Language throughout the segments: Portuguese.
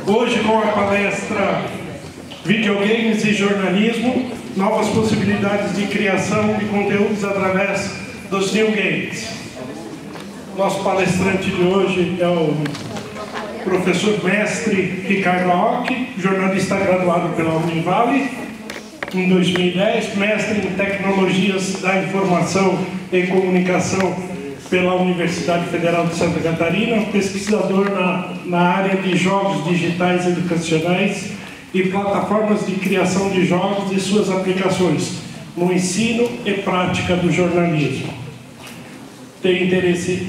Hoje com a palestra Videogames e Jornalismo, novas possibilidades de criação de conteúdos através dos New Games. Nosso palestrante de hoje é o professor mestre Ricardo Aoki, jornalista graduado pela Univale em 2010, mestre em Tecnologias da Informação e Comunicação pela Universidade Federal de Santa Catarina, pesquisador na área de jogos digitais educacionais e plataformas de criação de jogos e suas aplicações no ensino e prática do jornalismo. Tem interesse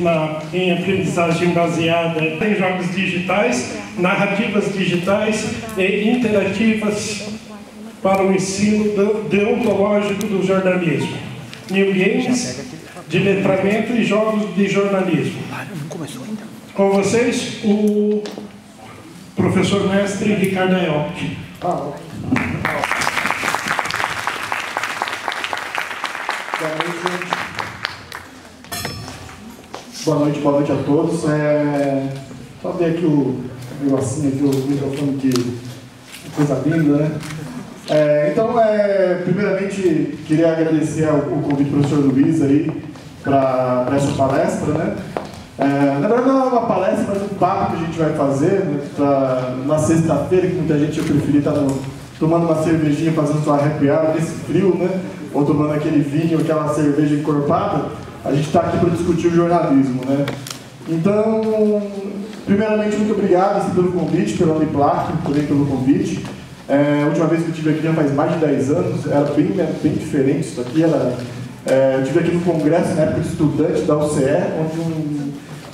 em aprendizagem baseada em jogos digitais, narrativas digitais e interativas para o ensino deontológico do jornalismo, New Games, de letramento e jogos de jornalismo. Com vocês, o professor mestre Ricardo Aoki. Boa noite a todos. Só ver aqui o negocinho, aqui o microfone, que coisa linda, né? Então, primeiramente, queria agradecer o convite do professor Luiz aí para essa palestra, né? Na verdade, não é uma palestra, mas um papo que a gente vai fazer, né? Na sexta-feira, que muita gente preferia estar tomando uma cervejinha, fazendo sua happy hour nesse frio, né? Ou tomando aquele vinho, aquela cerveja encorpada. A gente está aqui para discutir o jornalismo, né? Então, primeiramente, muito obrigado pelo convite, pela Uniplac, também pelo convite. A última vez que eu estive aqui já faz mais de 10 anos, era bem diferente isso aqui. Eu estive aqui no congresso, na época de estudante da UCE,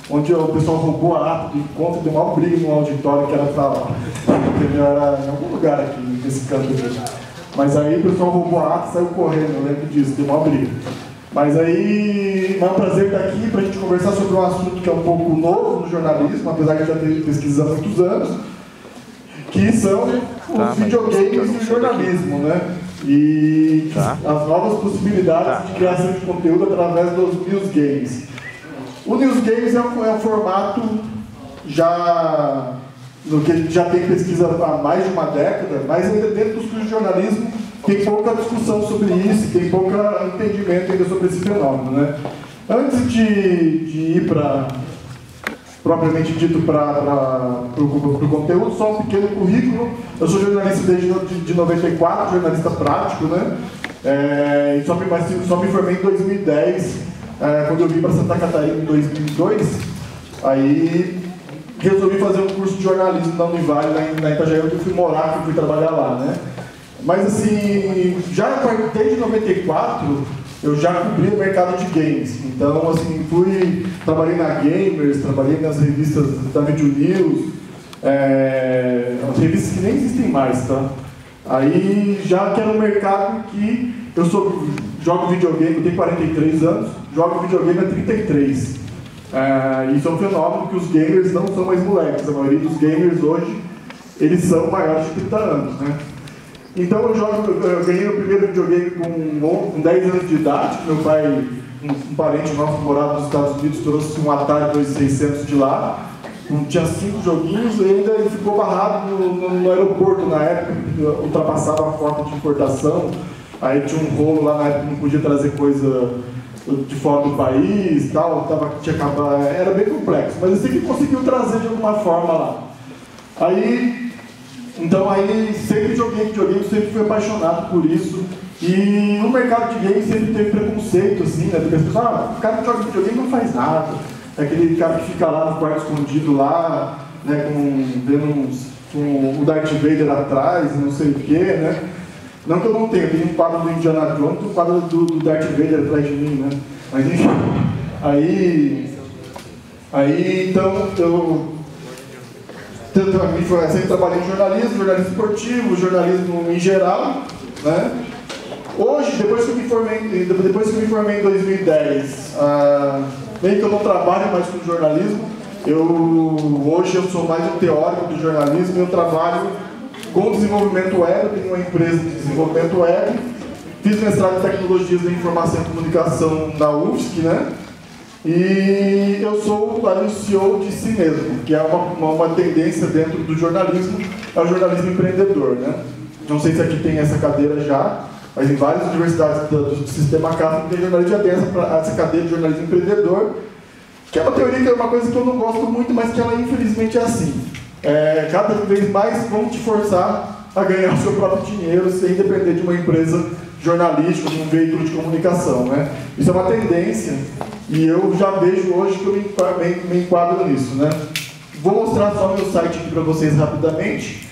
onde o pessoal roubou a ata do encontro, deu uma briga no auditório que era para lá. Entendeu? Era em algum lugar aqui, nesse canto aqui. Mas aí o pessoal roubou a ata e saiu correndo, eu lembro disso, deu uma briga. Mas aí, é um prazer estar aqui para a gente conversar sobre um assunto que é um pouco novo no jornalismo, apesar de eu já ter pesquisado há muitos anos, que são os videogames e o jornalismo, né? E as novas possibilidades de criação de conteúdo através dos news games. O news games é um formato que já tem pesquisa há mais de uma década, mas ainda dentro dos cursos de jornalismo tem pouca discussão sobre isso, tem pouco entendimento ainda sobre esse fenômeno, né? Antes de ir propriamente dito para o conteúdo, só um pequeno currículo. Eu sou jornalista desde 94, jornalista prático, né? Só me formei em 2010, quando eu vim para Santa Catarina em 2002. Aí resolvi fazer um curso de jornalismo na Univale, na Itajaí, onde eu fui morar, fui trabalhar lá, né? Mas assim, desde 94, eu já cobri o mercado de games. Então, assim, trabalhei na Gamers, trabalhei nas revistas da Video News, revistas que nem existem mais, tá? Aí, já que era um mercado que jogo videogame, eu tenho 43 anos, jogo videogame há 33. Isso é um fenômeno que os gamers não são mais moleques. A maioria dos gamers hoje, eles são maiores de 30 anos, né? Então eu ganhei o primeiro videogame com 10 anos de idade. Meu pai, um parente nosso morado nos Estados Unidos, trouxe um Atari 2600 de lá. Tinha 5 joguinhos e ainda ele ficou barrado no aeroporto na época, ultrapassava a cota de importação. Aí tinha um rolo lá na época, não podia trazer coisa de fora do país, tinha acabado, era bem complexo, mas eu sei que conseguiu trazer de alguma forma lá. Então sempre joguei videogame, sempre fui apaixonado por isso. E no mercado de games sempre teve preconceito, assim, né? Porque as pessoas, o cara que joga videogame não faz nada. É aquele cara que fica lá no quarto escondido lá, né, com o Darth Vader atrás, não sei o quê, né? Não que eu não tenha, eu tenho um quadro do Indiana Jones e um quadro do Darth Vader atrás de mim, né? Mas enfim, então eu sempre trabalhei em jornalismo esportivo, jornalismo em geral, né? Hoje, depois que eu me formei em 2010, meio que eu não trabalho mais com jornalismo. Hoje eu sou mais um teórico do jornalismo e eu trabalho com desenvolvimento web, tenho uma empresa de desenvolvimento web, fiz mestrado em Tecnologias da Informação e Comunicação na UFSC, né? E eu sou o CEO de si mesmo, que é uma tendência dentro do jornalismo, é o jornalismo empreendedor, né? Não sei se aqui tem essa cadeira já, mas em várias universidades do sistema CAF tem jornalismo, já tem essa cadeira de jornalismo empreendedor, que é uma teoria que é uma coisa que eu não gosto muito, mas que ela infelizmente é assim. Cada vez mais vão te forçar a ganhar o seu próprio dinheiro sem depender de uma empresa jornalística, de um veículo de comunicação, né? Isso é uma tendência e eu já vejo hoje que eu me enquadro nisso, né? Vou mostrar só meu site aqui para vocês rapidamente,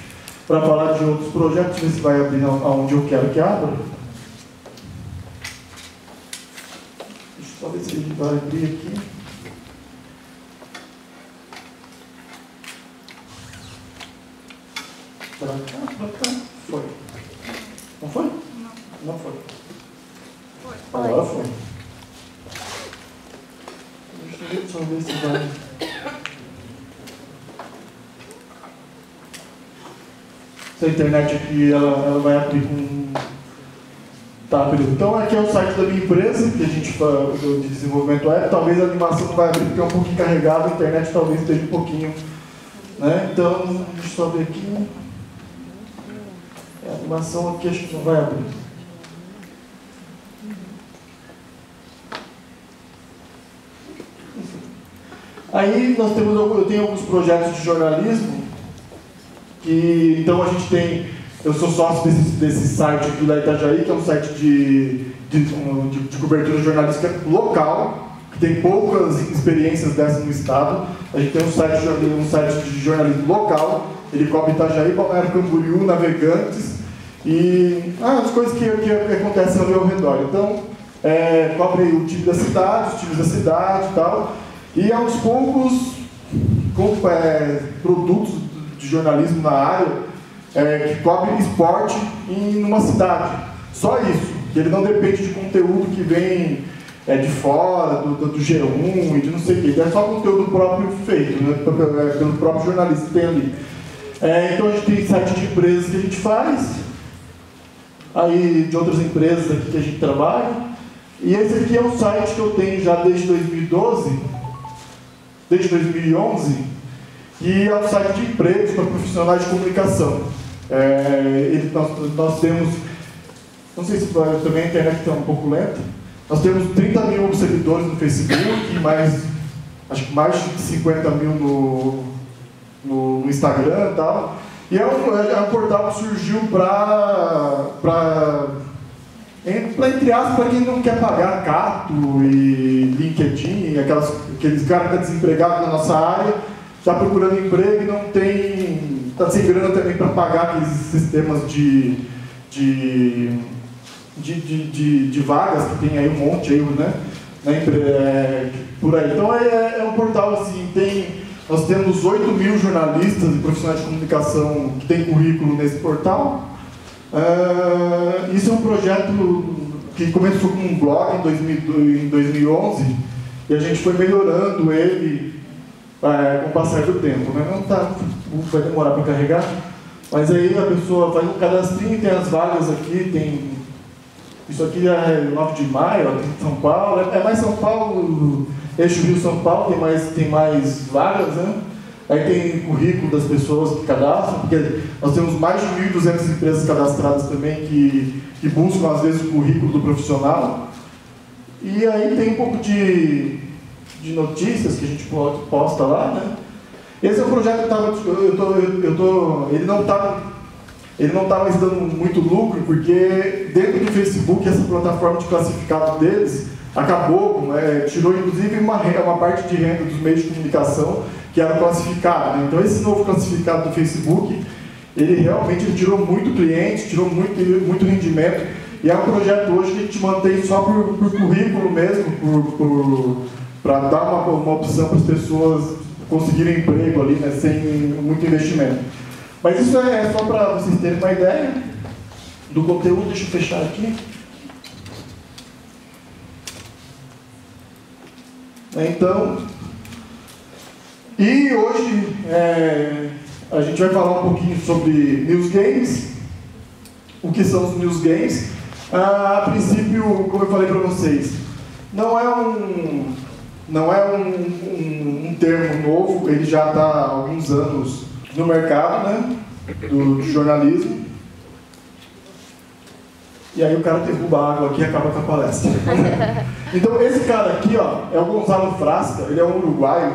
para falar de outros projetos, ver se vai abrir aonde eu quero que abra. Deixa eu só ver se ele vai abrir aqui. Pra cá. Foi. Não foi? Não foi. Agora foi. Deixa eu ver se vai. Essa internet aqui, ela vai abrir com... Tá, beleza. Então aqui é o site da minha empresa, que a gente faz de desenvolvimento web. Talvez a animação não vai abrir porque é um pouquinho carregado, a internet talvez esteja um pouquinho, né? Então, deixa eu só ver aqui. A animação aqui acho que não vai abrir. Aí eu tenho alguns projetos de jornalismo, que então a gente tem, eu sou sócio desse site aqui da Itajaí, que é um site de cobertura jornalística local, que tem poucas experiências dessas no estado. A gente tem um site de jornalismo local, ele cobre Itajaí, Balneário Camboriú, Navegantes e as coisas que acontecem ali ao redor. Então, cobre o time da cidade, os times da cidade e tal. E aos poucos, com produtos de jornalismo na área, que cobre esporte em uma cidade. Só isso, que ele não depende de conteúdo que vem de fora, do G1 e de não sei o que. É só conteúdo próprio feito, né, pelo próprio jornalista que tem ali. Então a gente tem site de empresas que a gente faz, aí de outras empresas aqui que a gente trabalha. E esse aqui é um site que eu tenho já desde 2012, desde 2011, e é um site de empregos para profissionais de comunicação. Nós temos, não sei se também a internet está um pouco lenta, nós temos 30 mil seguidores no Facebook, acho que mais de 50 mil no Instagram e tal. E é um portal que surgiu entre aspas, para quem não quer pagar Cato e LinkedIn, aqueles caras que estão desempregados na nossa área, está procurando emprego e não tem, está sem grana também para pagar aqueles sistemas de vagas que tem aí um monte aí, né? Por aí. Então é um portal assim, nós temos 8 mil jornalistas e profissionais de comunicação que têm currículo nesse portal. Isso é um projeto que começou com um blog em 2011 e a gente foi melhorando ele com o passar do tempo, né? Vai demorar para carregar, mas aí a pessoa faz um cadastrinho, tem as vagas aqui, isso aqui é 9 de maio, aqui em São Paulo, é mais São Paulo, eixo Rio-São Paulo, tem mais vagas, né? Aí tem currículo das pessoas que cadastram, porque nós temos mais de 1.200 empresas cadastradas também que buscam, às vezes, o currículo do profissional. E aí tem um pouco de notícias que a gente posta lá, né? Esse é um projeto que ele não está mais dando muito lucro, porque dentro do Facebook, essa plataforma de classificado deles acabou, tirou inclusive uma parte de renda dos meios de comunicação, que era classificado, né? Então esse novo classificado do Facebook, ele realmente tirou muito cliente, tirou muito rendimento, e é um projeto hoje que a gente mantém só por currículo mesmo, para dar uma opção para as pessoas conseguirem emprego ali, né, sem muito investimento. Mas isso é só para vocês terem uma ideia do conteúdo. Deixa eu fechar aqui. Então, e hoje a gente vai falar um pouquinho sobre news games. O que são os news games? A princípio, como eu falei para vocês, não é não é um termo novo, ele já está há alguns anos no mercado, né, do jornalismo. E aí o cara derruba a água aqui e acaba com a palestra. Então esse cara aqui, ó, é o Gonzalo Frasca, ele é um uruguaio,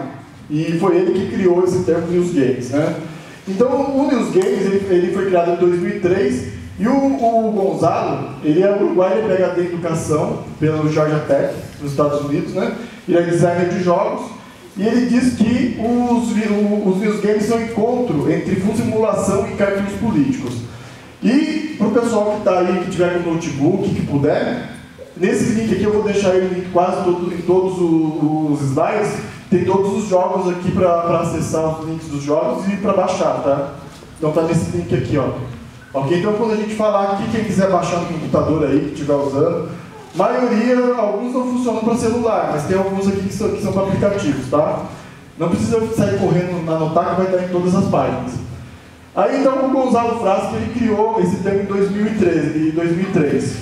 e foi ele que criou esse termo News Games, né? Então o News Games, ele foi criado em 2003, e o Gonzalo, ele é uruguaio, ele é PhD em Educação pelo Georgia Tech, nos Estados Unidos, né? Ele é designer de jogos, e ele diz que os News Games são um encontro entre simulação e cartoons políticos. E para o pessoal que está aí, que tiver com notebook, que puder, nesse link aqui eu vou deixar ele em todos os slides, tem todos os jogos aqui para acessar os links dos jogos e para baixar, tá? Então tá nesse link aqui, ó. Ok? Então quando a gente falar aqui, quem quiser baixar no computador aí, que estiver usando, maioria, alguns não funcionam para celular, mas tem alguns aqui que são para aplicativos, tá? Não precisa sair correndo anotar que vai estar em todas as páginas. Aí então o Gonzalo Frasca, ele criou esse termo em 2003.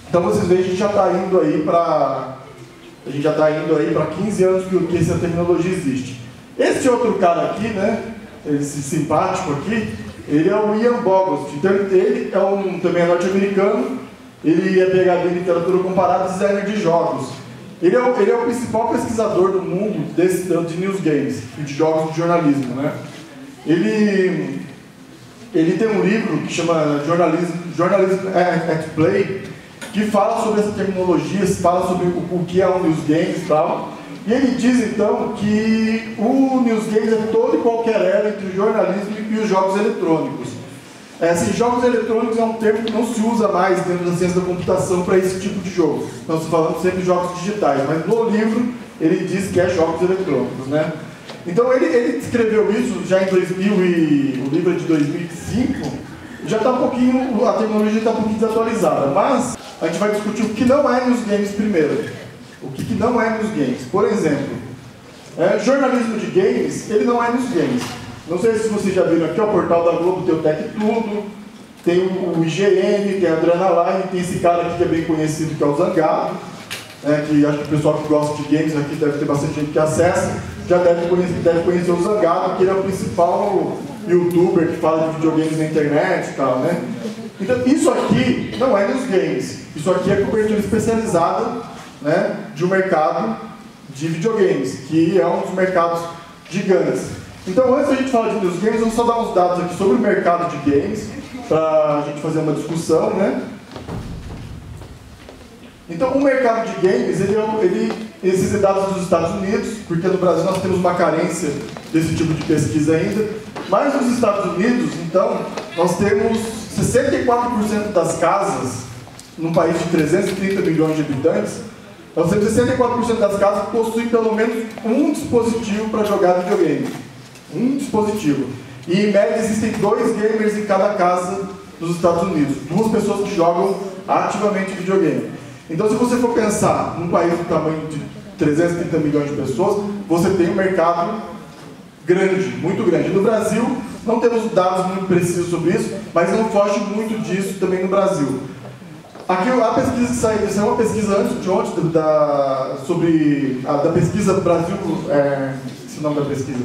Então vocês veem, a gente já está indo aí para 15 anos que essa tecnologia existe. Esse outro cara aqui, né, esse simpático aqui, ele é o Ian Bogost. Então ele também é norte-americano, ele é PhD em literatura comparada e designer de jogos. Ele é o principal pesquisador do mundo de news games e de jogos de jornalismo, né? Ele tem um livro que chama Journalism at Play, que fala sobre essa terminologia, fala sobre o que é um news games e tal. E ele diz então que o news games é toda e qualquer era entre o jornalismo e os jogos eletrônicos. Jogos eletrônicos é um termo que não se usa mais dentro da ciência da computação para esse tipo de jogo. Nós estamos falando sempre de jogos digitais, mas no livro ele diz que é jogos eletrônicos, né? Então ele escreveu isso já em 2000 o livro é de 2005, já está a tecnologia está um pouquinho desatualizada, mas a gente vai discutir o que não é news games primeiro. O que não é news games. Por exemplo, jornalismo de games, ele não é news games. Não sei se vocês já viram aqui, o portal da Globo tem o Tech Tudo, tem o IGN, tem a Adrenaline, tem esse cara aqui que é bem conhecido, que é o Zangado, que acho que o pessoal que gosta de games aqui deve ter bastante gente que acessa, já deve conhecer o Zangado, que ele é o principal youtuber que fala de videogames na internet e tal, né? Então, isso aqui não é news games, isso aqui é cobertura especializada, né, de um mercado de videogames, que é um dos mercados gigantes. Então, antes da gente falar de news games, vamos só dar uns dados aqui sobre o mercado de games, para a gente fazer uma discussão, né? Então, o mercado de games, esses dados dos Estados Unidos, porque no Brasil nós temos uma carência desse tipo de pesquisa ainda, mas nos Estados Unidos, então, nós temos 64% das casas, num país de 330 milhões de habitantes, nós temos 64% das casas que possuem pelo menos um dispositivo para jogar videogame. Um dispositivo. E em média existem 2 gamers em cada casa dos Estados Unidos. 2 pessoas que jogam ativamente videogame. Então, se você for pensar num país do tamanho de 330 milhões de pessoas, você tem um mercado grande, muito grande. No Brasil, não temos dados muito precisos sobre isso, mas não foge muito disso também no Brasil. Aqui, a pesquisa que saiu, isso é uma pesquisa antes de ontem, da pesquisa do Brasil, esse é o nome da pesquisa.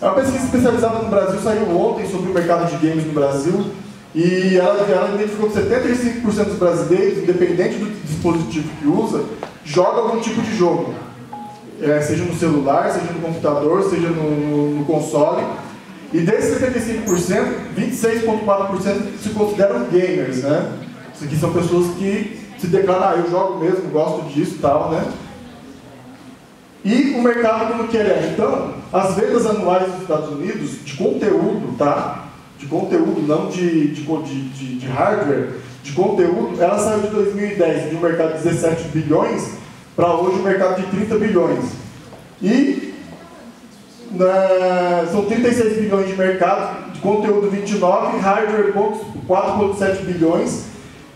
É uma pesquisa especializada no Brasil, saiu ontem sobre o mercado de games no Brasil, e ela identificou que 75% dos brasileiros, independente do dispositivo que usa, joga algum tipo de jogo. Seja no celular, seja no computador, seja no console. E desses 75%, 26,4% se consideram gamers, né? Isso aqui são pessoas que se declaram, eu jogo mesmo, gosto disso e tal, né? E o mercado como que ele é? Então, as vendas anuais dos Estados Unidos de conteúdo, tá? De conteúdo, não de hardware, de conteúdo, ela saiu de 2010 de um mercado de 17 bilhões para hoje um mercado de 30 bilhões. E são 36 bilhões de mercado, de conteúdo 29, hardware 4,7 bilhões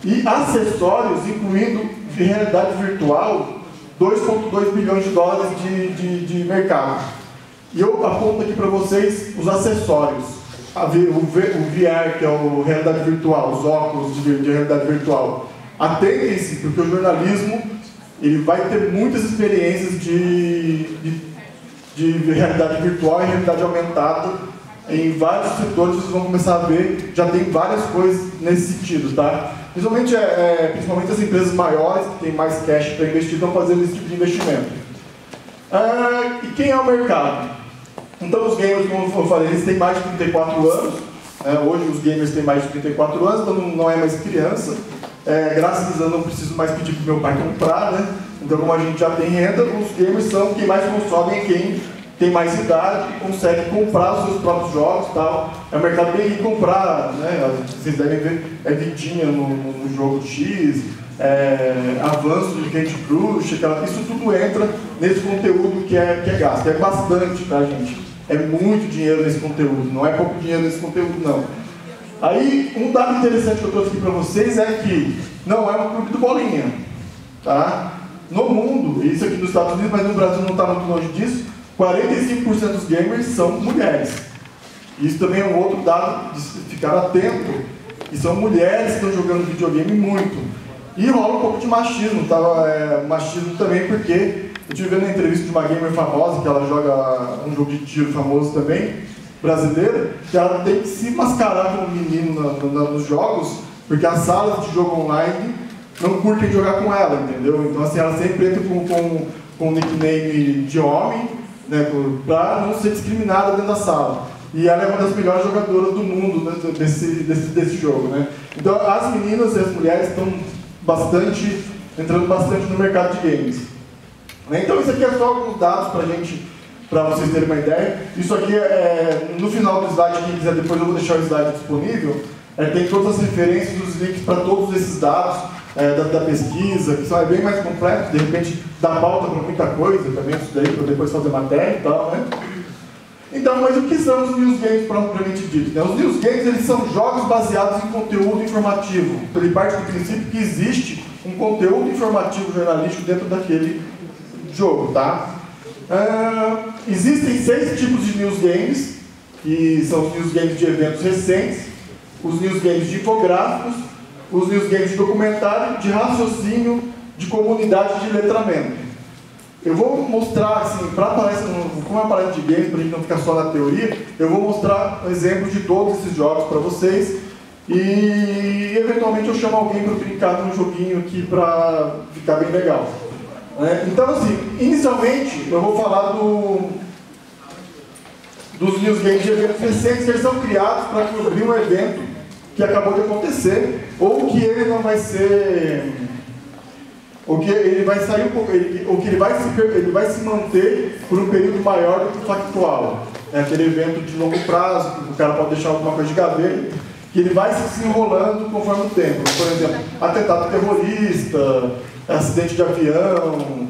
e acessórios, incluindo realidade virtual, 2,2 bilhões de dólares de mercado. E eu aponto aqui para vocês os acessórios. O VR, que é o realidade virtual, os óculos de realidade virtual. Atentem-se, porque o jornalismo, ele vai ter muitas experiências de realidade virtual e realidade aumentada em vários setores. Vocês vão começar a ver, já tem várias coisas nesse sentido, tá? Principalmente as empresas maiores, que têm mais cash para investir, estão fazendo esse tipo de investimento. E quem é o mercado? Então os gamers, como eu falei, eles têm mais de 34 anos. Hoje os gamers têm mais de 34 anos, então não é mais criança. Graças a Deus eu não preciso mais pedir para o meu pai comprar, né? Então como a gente já tem renda, os gamers são quem mais consomem, quem tem mais idade e consegue comprar os seus próprios jogos e tal. É um mercado bem rico comprar, né? Vocês devem ver, vidinha no jogo X, avanço de Candy Crush, isso tudo entra nesse conteúdo que é gasto. É bastante, tá, gente? É muito dinheiro nesse conteúdo, não é pouco dinheiro nesse conteúdo, não. Aí, um dado interessante que eu trouxe aqui para vocês é que não é um clube do bolinha, tá? No mundo, isso aqui nos Estados Unidos, mas no Brasil não está muito longe disso, 45% dos gamers são mulheres. Isso também é um outro dado de ficar atento, que são mulheres que estão jogando videogame muito. E rola um pouco de machismo, tá? Machismo também porque eu estive vendo uma entrevista de uma gamer famosa, que ela joga um jogo de tiro famoso também, brasileira, que ela tem que se mascarar como menino nos jogos, porque as salas de jogo online não curtem jogar com ela, entendeu? Então assim, ela sempre entra com um nickname de homem, né, para não ser discriminada dentro da sala. E ela é uma das melhores jogadoras do mundo, né, desse jogo, né? Então as meninas e as mulheres estão entrando bastante no mercado de games. Então isso aqui é só alguns dados para vocês terem uma ideia. Isso aqui no final do slide, quem quiser depois eu vou deixar o slide disponível, tem todas as referências, os links para todos esses dados da pesquisa, que são bem mais completos, de repente dá pauta para muita coisa também, isso daí, para depois fazer matéria e tal, né? Então, mas o que são os news games propriamente dito? Né? Os news games, eles são jogos baseados em conteúdo informativo. Ele parte do princípio que existe um conteúdo informativo jornalístico dentro daquele jogo, tá? Existem 6 tipos de news games, que são os news games de eventos recentes, os news games de infográficos, os news games de documentário, de raciocínio, de comunidade de letramento. Eu vou mostrar, assim, como é uma palestra de games, para a gente não ficar só na teoria, eu vou mostrar exemplos de todos esses jogos para vocês e, eventualmente, eu chamo alguém para brincar num joguinho aqui para ficar bem legal. Então, assim, inicialmente, eu vou falar dos news games de eventos recentes, que eles são criados para cobrir um evento que acabou de acontecer, ou que ele não vai ser... ou que ele vai sair um pouco, ou que ele vai se manter por um período maior do que o factual. É aquele evento de longo prazo, que o cara pode deixar alguma coisa de gaveta, que ele vai se enrolando conforme o tempo. Por exemplo, atentado terrorista, acidente de avião,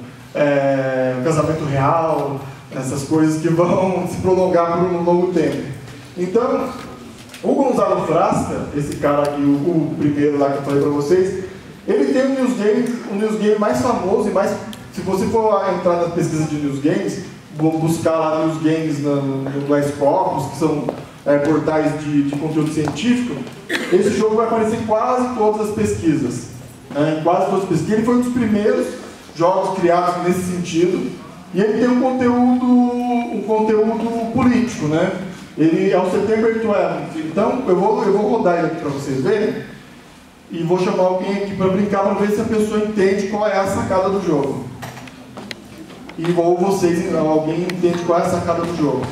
casamento real, essas coisas que vão se prolongar por um longo tempo. Então, o Gonzalo Frasca, esse cara aqui, o primeiro lá que eu falei para vocês, ele tem um news game mais famoso e mais... Se você for entrar na pesquisa de news games, buscar lá news games no Scopus, que são portais de conteúdo científico, esse jogo vai aparecer em quase todas as pesquisas. Em quase todas as pesquisas. Ele foi um dos primeiros jogos criados nesse sentido, e ele tem um conteúdo político, né? Ele é o September 12. Então, eu vou rodar ele aqui para vocês verem. E vou chamar alguém aqui para brincar, para ver se a pessoa entende qual é a sacada do jogo. Alguém entende qual é a sacada do jogo.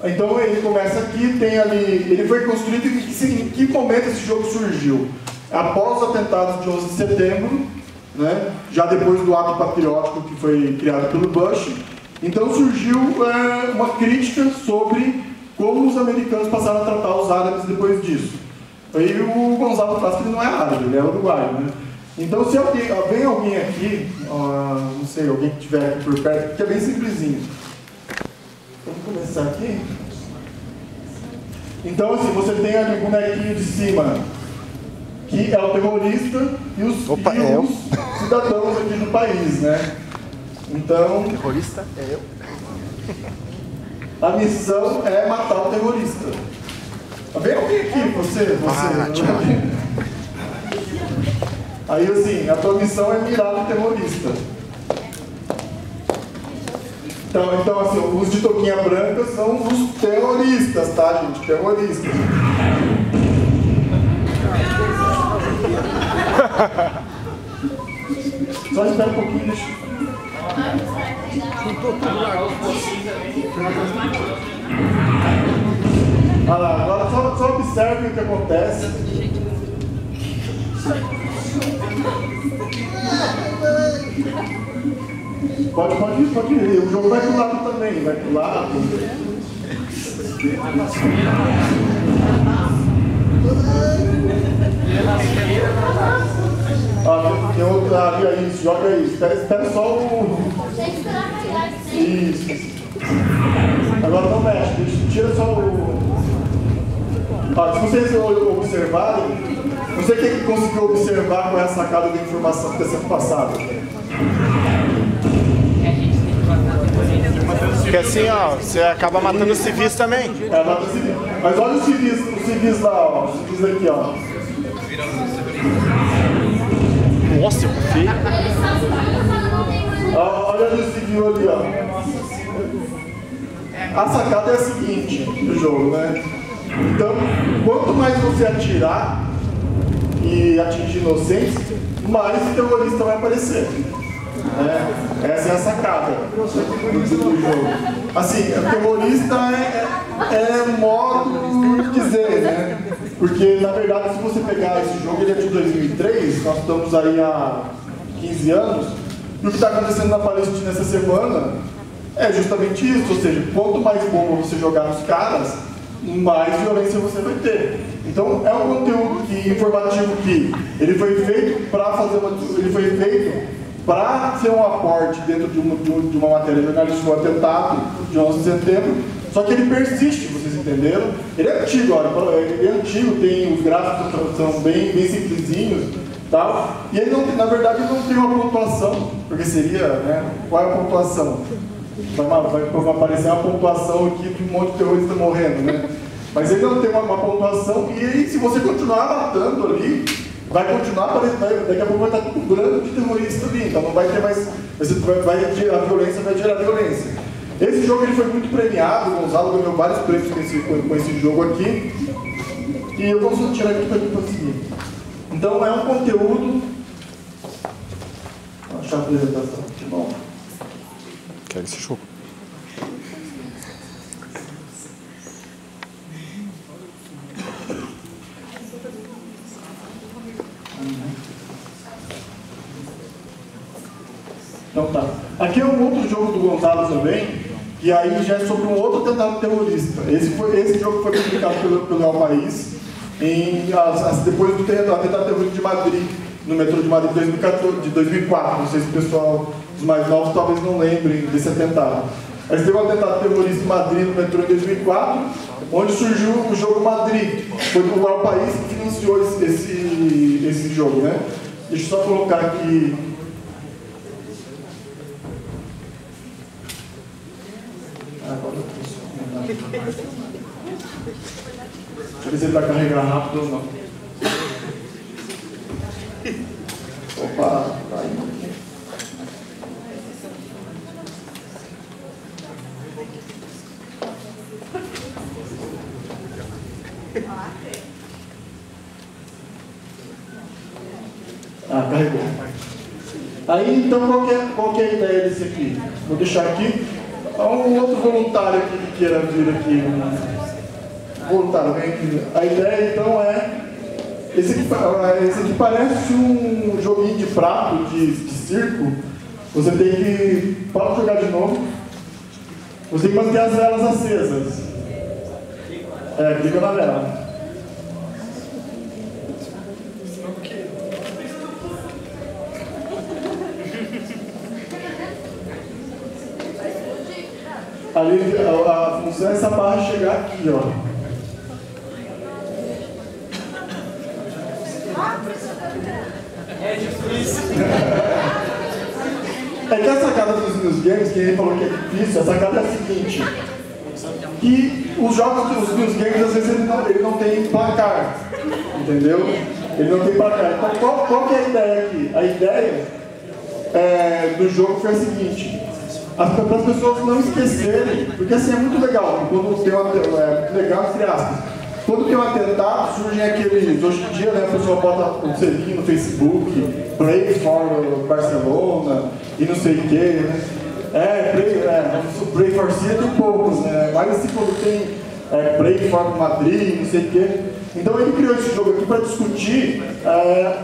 Então ele começa aqui, tem ali... Ele foi construído em que momento esse jogo surgiu? Após os atentados de 11 de setembro, né? Já depois do ato patriótico que foi criado pelo Bush. Então surgiu uma crítica sobre como os americanos passaram a tratar os árabes depois disso. Aí o Gonzalo Frasca, ele não é árabe, ele é uruguaio, né? Então, se vem alguém aqui, não sei, alguém que estiver aqui por perto, que é bem simplesinho. Vamos começar aqui. Então, assim, você tem ali o bonequinho de cima, que é o terrorista, e os cidadãos aqui do país, né? Então... O terrorista é eu. A missão é matar o terrorista. Vem alguém aqui, você. Aí assim, a tua missão é mirar no terrorista. Então assim, os de touquinha branca são os terroristas, tá, gente? Terroristas. Só espera um pouquinho, deixa. Olha lá, agora só observe o que acontece. Pode ir. O jogo vai pro lado também, vai pro lado. Tem outro ali, isso, joga aí. Espera só o. Isso. Agora não mexe, tira só o. Se vocês observarem, não sei quem conseguiu observar qual é a sacada da informação que está sendo passada. Porque assim, ó, você acaba matando os civis também. Mata os civis. Mas olha os civis lá, ó. Os civis aqui, ó. Nossa, eu confio. Olha ali o civil ali, ó. A sacada é a seguinte do jogo, né? Então, quanto mais você atirar e atingir inocentes, mais o terrorista vai aparecer. Essa é a sacada do jogo. Assim, o terrorista é modo de dizer, né? Porque, na verdade, se você pegar esse jogo, ele é de 2003, nós estamos aí há 15 anos, e o que está acontecendo na Palestina essa semana é justamente isso, ou seja, quanto mais bomba você jogar nos caras, mais violência você vai ter. Então, é um conteúdo informativo que ele foi feito para ser um aporte dentro de uma matéria jornalística, um atentado de 11 de setembro, só que ele persiste, vocês entenderam? Ele é antigo, olha, ele é antigo, tem os gráficos são bem simplesinhos, tal, e ele não, na verdade ele não tem uma pontuação, porque seria, né, qual é a pontuação? Vai aparecer uma pontuação aqui de um monte de terrorista morrendo, né? Mas ele não tem uma pontuação e aí, se você continuar matando ali, vai continuar aparecendo, daqui a pouco vai estar tudo branco de terrorista ali, então não vai ter mais, a violência vai gerar violência. Esse jogo ele foi muito premiado, o Gonzalo ganhou vários prêmios com esse jogo aqui, e eu vou só tirar aqui para conseguir. Então é um conteúdo. Vou achar a apresentação aqui, bom. Quero esse jogo. Então tá. Aqui é um outro jogo do Gonzalo também, que aí já é sobre um outro atentado terrorista. Esse jogo foi publicado pelo El País depois do atentado terrorista de Madrid, no metrô de Madrid de 2004. Não sei se o pessoal, os mais novos, talvez não lembrem desse atentado. Mas teve um atentado terrorista em Madrid, no metrô em 2004, onde surgiu o jogo Madrid. Foi o El País que financiou esse jogo, né? Deixa eu só colocar aqui. Deixa eu ver se ele vai carregar rápido ou não. Opa, tá aí. Carregou. Aí, então, qual que é a ideia desse aqui? Vou deixar aqui. Um outro voluntário aqui que queira vir aqui. Voluntário, vem aqui. A ideia, então, esse aqui parece um joguinho de prato, de circo. Você tem que... Pode jogar de novo. Você tem que manter as velas acesas. Clica na vela. Ali, a função é essa barra chegar aqui, ó. É difícil. É que a sacada dos News Games, que ele falou que é difícil, a sacada é a seguinte. Que os jogos dos News Games, às vezes, ele não tem placar. Entendeu? Ele não tem placar. Então, qual que é a ideia aqui? A ideia do jogo foi a seguinte: para as pessoas não esquecerem, porque assim é muito legal, quando tem legal entre aspas, quando tem um atentado, surgem aqueles, hoje em dia, né, a pessoa bota um selinho no Facebook, Pray for Barcelona e não sei o que, né? Pray for City tem poucos, né? Mas assim, quando tem Pray for Madrid, não sei o que. Então ele criou esse jogo aqui para discutir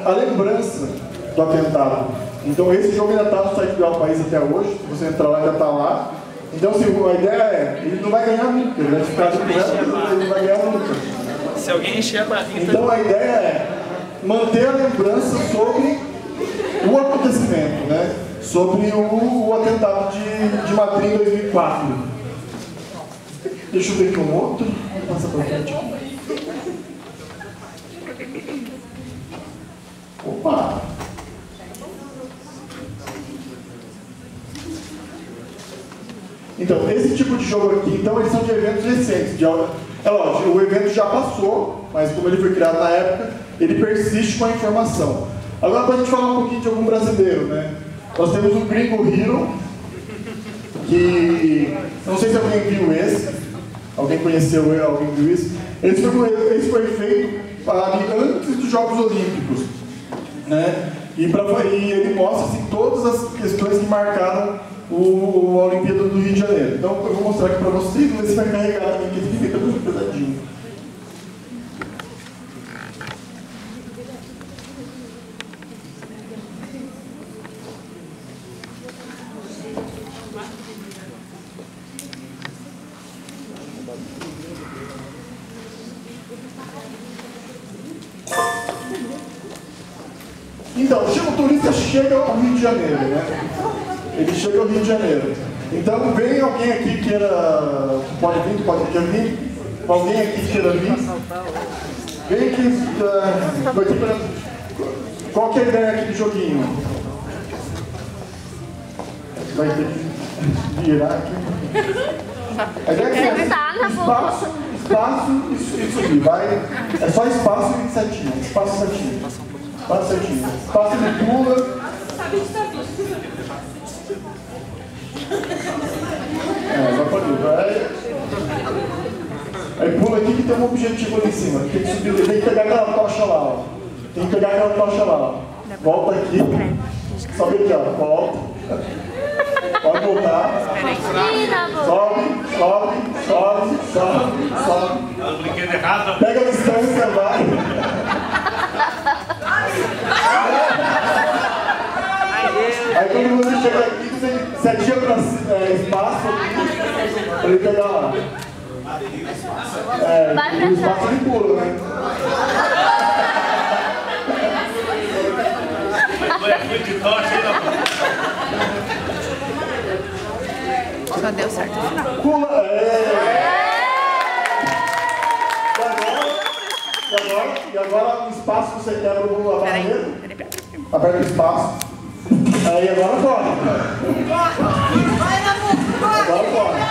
a lembrança do atentado. Então esse jogo ainda está no site do El País até hoje, se você entrar lá, ainda está lá. Então assim, a ideia ele não vai ganhar nunca, ele vai ficar de ele não vai ganhar nunca. Se alguém encher a barriga... Então a ideia é manter a lembrança sobre o acontecimento, né? Sobre o atentado de Madrid em 2004. Deixa eu ver aqui um outro. Vamos passar para frente aqui. Opa! Então, esse tipo de jogo aqui, então, eles são de eventos recentes. É lógico, o evento já passou, mas como ele foi criado na época, ele persiste com a informação. Agora, para a gente falar um pouquinho de algum brasileiro, né? Nós temos o Gringo Hero, que não sei se alguém viu esse, alguém conheceu ele, alguém viu isso. Esse foi feito antes dos Jogos Olímpicos, né? E ele mostra assim, todas as questões que marcaram a Olimpíada do Rio de Janeiro. Então eu vou mostrar aqui para vocês, ver se vai carregar também, que ele fica muito pesadinho. Então, o turista chega ao Rio de Janeiro, né? Ele chega ao Rio de Janeiro. Então, vem alguém aqui que queira... Pode vir? Alguém aqui que queira vir? Vem aqui... Qual que é a ideia aqui do joguinho? Vai ter que virar aqui. A ideia é que espaço e subir. Vai... É só espaço e setinha. Espaço e setinha. Espaço certinho. Espaço ele pula. Vai pode ir. Aí pula aqui que tem um objetivo ali em cima. Tem que subir, tem que pegar aquela tocha lá, ó. Tem que pegar aquela tocha lá, ó. Volta aqui. Sobe aqui, ó. Volta. Pode voltar. Sobe. Pega a distância, vai. Aí quando você chega aqui, você atira para espaço para ele pegar lá. O espaço ele pula, né? Só deu certo no final. Pula! E agora o espaço você quebra a barreira. Aperta o espaço. Aí agora corre. Agora corre.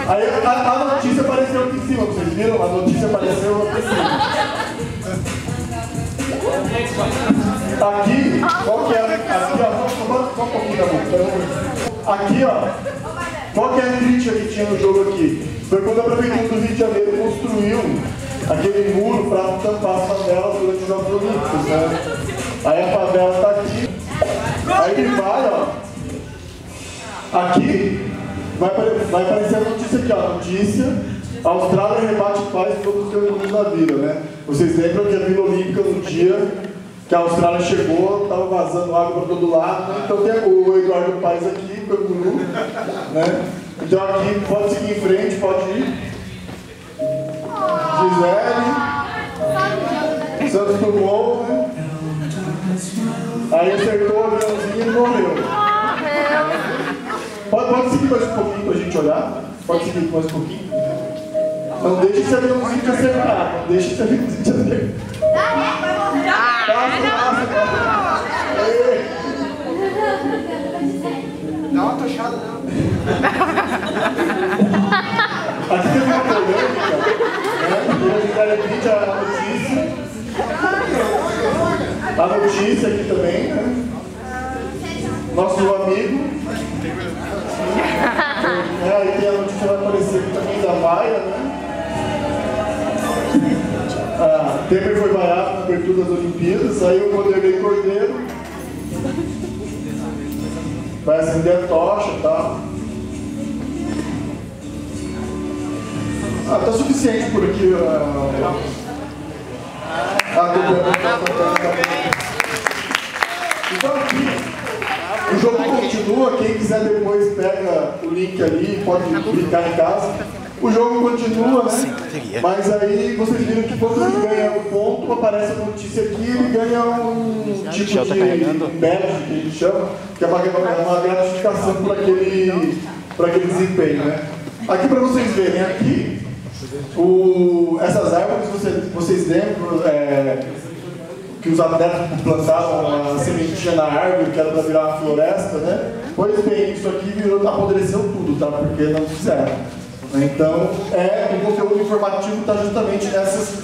Aí a notícia apareceu aqui em cima, vocês viram? A notícia apareceu aqui em cima. Aqui, qual que é? Aqui, ó, só um pouquinho da boca. Aqui, ó, qual que é a crítica que tinha no jogo aqui? Foi quando a Prefeitura do Rio de Janeiro construiu aquele muro para tampar as favelas durante os Jogos Olímpicos, né? Aí a favela está aqui, aí ele vai, ó, aqui, vai aparecer a notícia aqui, ó, notícia. A Austrália rebate paz em todos os terrenos da vida, né? Vocês lembram que a Vila Olímpica, no dia que a Austrália chegou, estava vazando água para todo lado, né? Então tem o Eduardo Paes aqui, o Canguru, né? Então aqui pode seguir em frente, pode ir. Gisele, Santos Dumont, né? Aí acertou o aviãozinho e morreu. Pode seguir mais um pouquinho para a gente olhar? Pode seguir mais um pouquinho? Não deixe esse aviãozinho te acertar, não deixe esse aviãozinho te acertar. Dá uma tochada, não. Aqui teve uma polêmica, né? A notícia aqui também, né? Nosso amigo. Aí tem a notícia que vai aparecer aqui também da Maia, né? Temer foi vaiado na abertura das Olimpíadas, saiu o Vanderlei Cordeiro. Vai acender a tocha e tal. Tá suficiente por aqui. Então aqui, o jogo continua. Quem quiser depois pega o link ali, pode clicar em casa. O jogo continua, né? Mas aí vocês viram que quando ele ganha um ponto, aparece a notícia aqui, ele ganha um tipo de badge, que a gente chama, que é uma gratificação por aquele desempenho, né? Aqui para vocês verem, aqui, essas árvores, vocês lembram que os atletas plantavam a sementinha na árvore, que era para virar uma floresta, né? Pois bem, isso aqui apodreceu tudo, tá? Porque não fizeram. Então, o conteúdo informativo está justamente nessas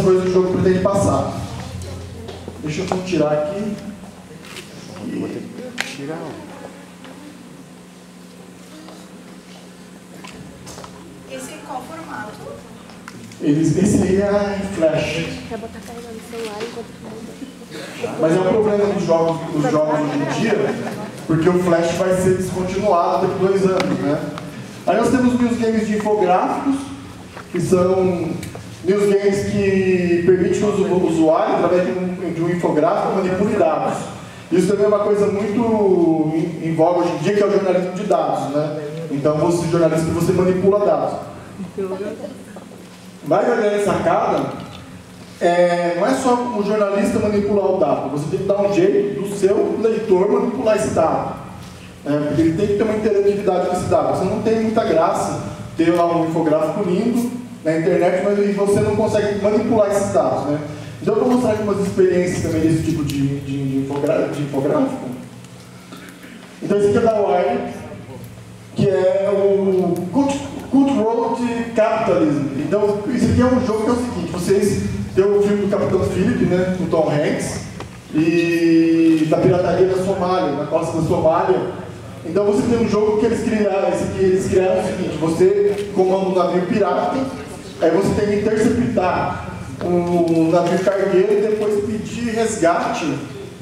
coisas que o jogo pretende passar. Deixa eu só tirar aqui. Vou ter que tirar. Esse é qual formato? Esse aí é em flash. Quer botar carregando no celular enquanto tu muda. Mas é um problema dos jogos hoje em dia, porque o flash vai ser descontinuado daqui a 2 anos, né? Aí nós temos news games de infográficos, que são news games que permitem que o usuário, através de um infográfico, manipule dados. Isso também é uma coisa muito em voga hoje em dia, que é o jornalismo de dados, né? Então, você manipula dados. Mas a grande sacada não é só o jornalista manipular o dado, você tem que dar um jeito do seu leitor manipular esse dado. Porque ele tem que ter uma interatividade com esse dado. Você não tem muita graça ter lá um infográfico lindo na internet, mas você não consegue manipular esses dados, né? Então eu vou mostrar aqui umas experiências também desse tipo de infográfico. Então esse aqui é da Wire, que é o Cutthroat Capitalism. Então esse aqui é um jogo que é o seguinte: vocês têm o filme do Capitão Phillip, né, com Tom Hanks, e da pirataria da Somália, na costa da Somália. Então você tem um jogo que eles criaram o seguinte: você comanda um navio pirata, aí você tem que interceptar um navio cargueiro e depois pedir o resgate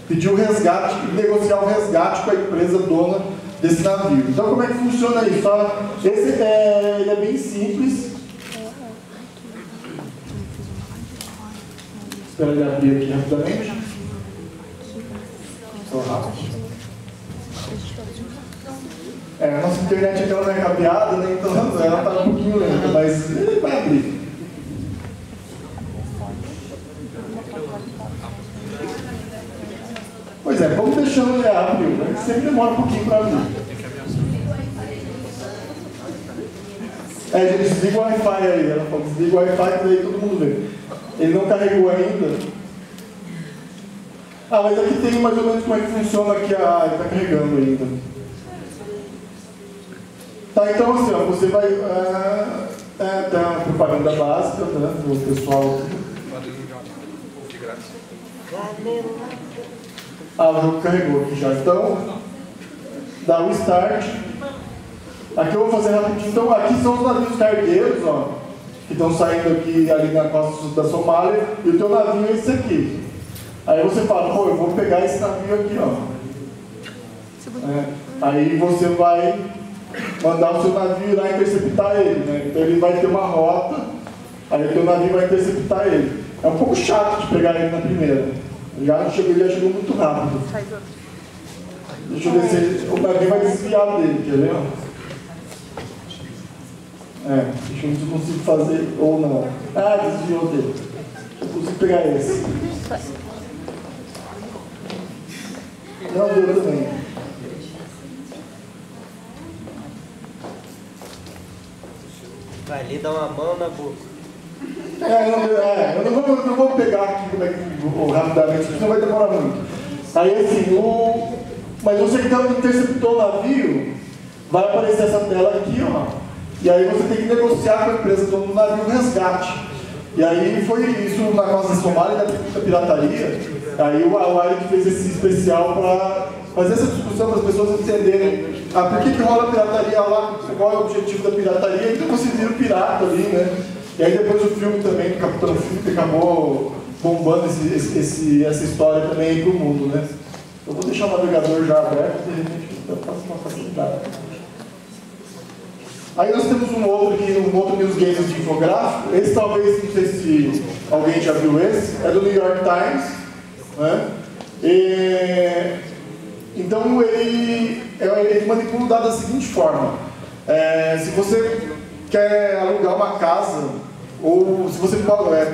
e negociar o resgate com a empresa dona desse navio. Então como é que funciona isso? Ele é bem simples. Espera ele abrir aqui rapidamente. Só rápido. A nossa internet aqui não é cabeada, né? Então ela está um pouquinho lenta, mas ele vai abrir. Pois é, vamos deixando ele abrir, né? Sempre demora um pouquinho para abrir. Gente, desliga o Wi-Fi aí. Ela falou, desliga o Wi-Fi que daí todo mundo vê. Ele não carregou ainda. Mas aqui tem mais ou menos como é que funciona aqui. Ele está carregando ainda. Tá, então assim, você vai... tem uma propaganda básica, né, do pessoal. O jogo carregou aqui já. Então, dá o start. Aqui eu vou fazer rapidinho. Então, aqui são os navios cargueiros, que estão saindo aqui ali na costa da Somália. E o teu navio é esse aqui. Aí você fala, eu vou pegar esse navio aqui, Aí você vai mandar o seu navio ir lá interceptar ele, né? Então ele vai ter uma rota, aí o teu navio vai interceptar ele. É um pouco chato de pegar ele na primeira. Ele já chegou muito rápido. Deixa eu ver se o navio vai desviar dele, quer ver? Deixa eu ver se eu consigo fazer ou não. Desviou dele. Eu consigo pegar esse. Não deu também. Vai ali dar uma mão na boca. Eu não vou eu vou pegar aqui como é que rapidamente, não vai demorar muito. Aí assim, mas você que interceptou o navio, vai aparecer essa tela aqui, ó. E aí você tem que negociar com a empresa do navio o resgate. E aí foi isso na Costa Somália, da pirataria. Aí o Eric fez esse especial para fazer essa discussão para as pessoas entenderem por que rola pirataria lá, qual é o objetivo da pirataria, então você vira o pirata ali, né? E aí depois o filme também, do Capitão Phillips, acabou bombando essa história também aí pro mundo, né? Eu vou deixar o navegador já aberto, de repente eu faço uma facilidade. Aí nós temos um outro news games de infográfico. Esse talvez, não sei se alguém já viu esse, é do New York Times, né? Então ele manipula o dado da seguinte forma: se você quer alugar uma casa, ou se você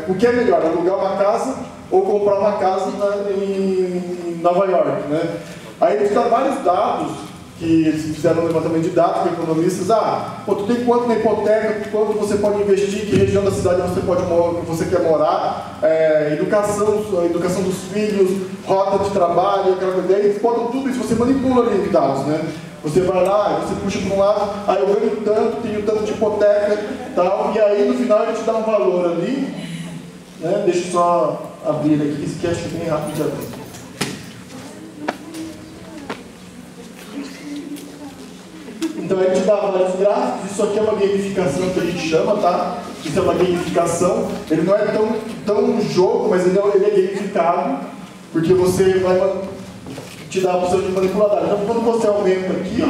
o que é melhor, alugar uma casa ou comprar uma casa em Nova York, né? Aí ele te dá vários dados que eles fizeram um levantamento de dados com economistas. Tu tem quanto na hipoteca, quanto você pode investir, que região da cidade você quer morar, educação dos filhos, rota de trabalho, aquela coisa. Aí eles botam tudo isso, você manipula ali os dados, né? Você vai lá, você puxa para um lado, aí eu ganho tanto, tenho tanto de hipoteca, tal, e aí no final ele te dá um valor ali, né? Deixa eu só abrir aqui, isso aqui acho que é bem rápido de abrir. Então ele te dá vários gráficos, isso aqui é uma gamificação que a gente chama, tá? Isso é uma gamificação, ele não é tão jogo, mas ele é gamificado, porque você vai te dar a opção de manipular dados. Então quando você aumenta aqui, é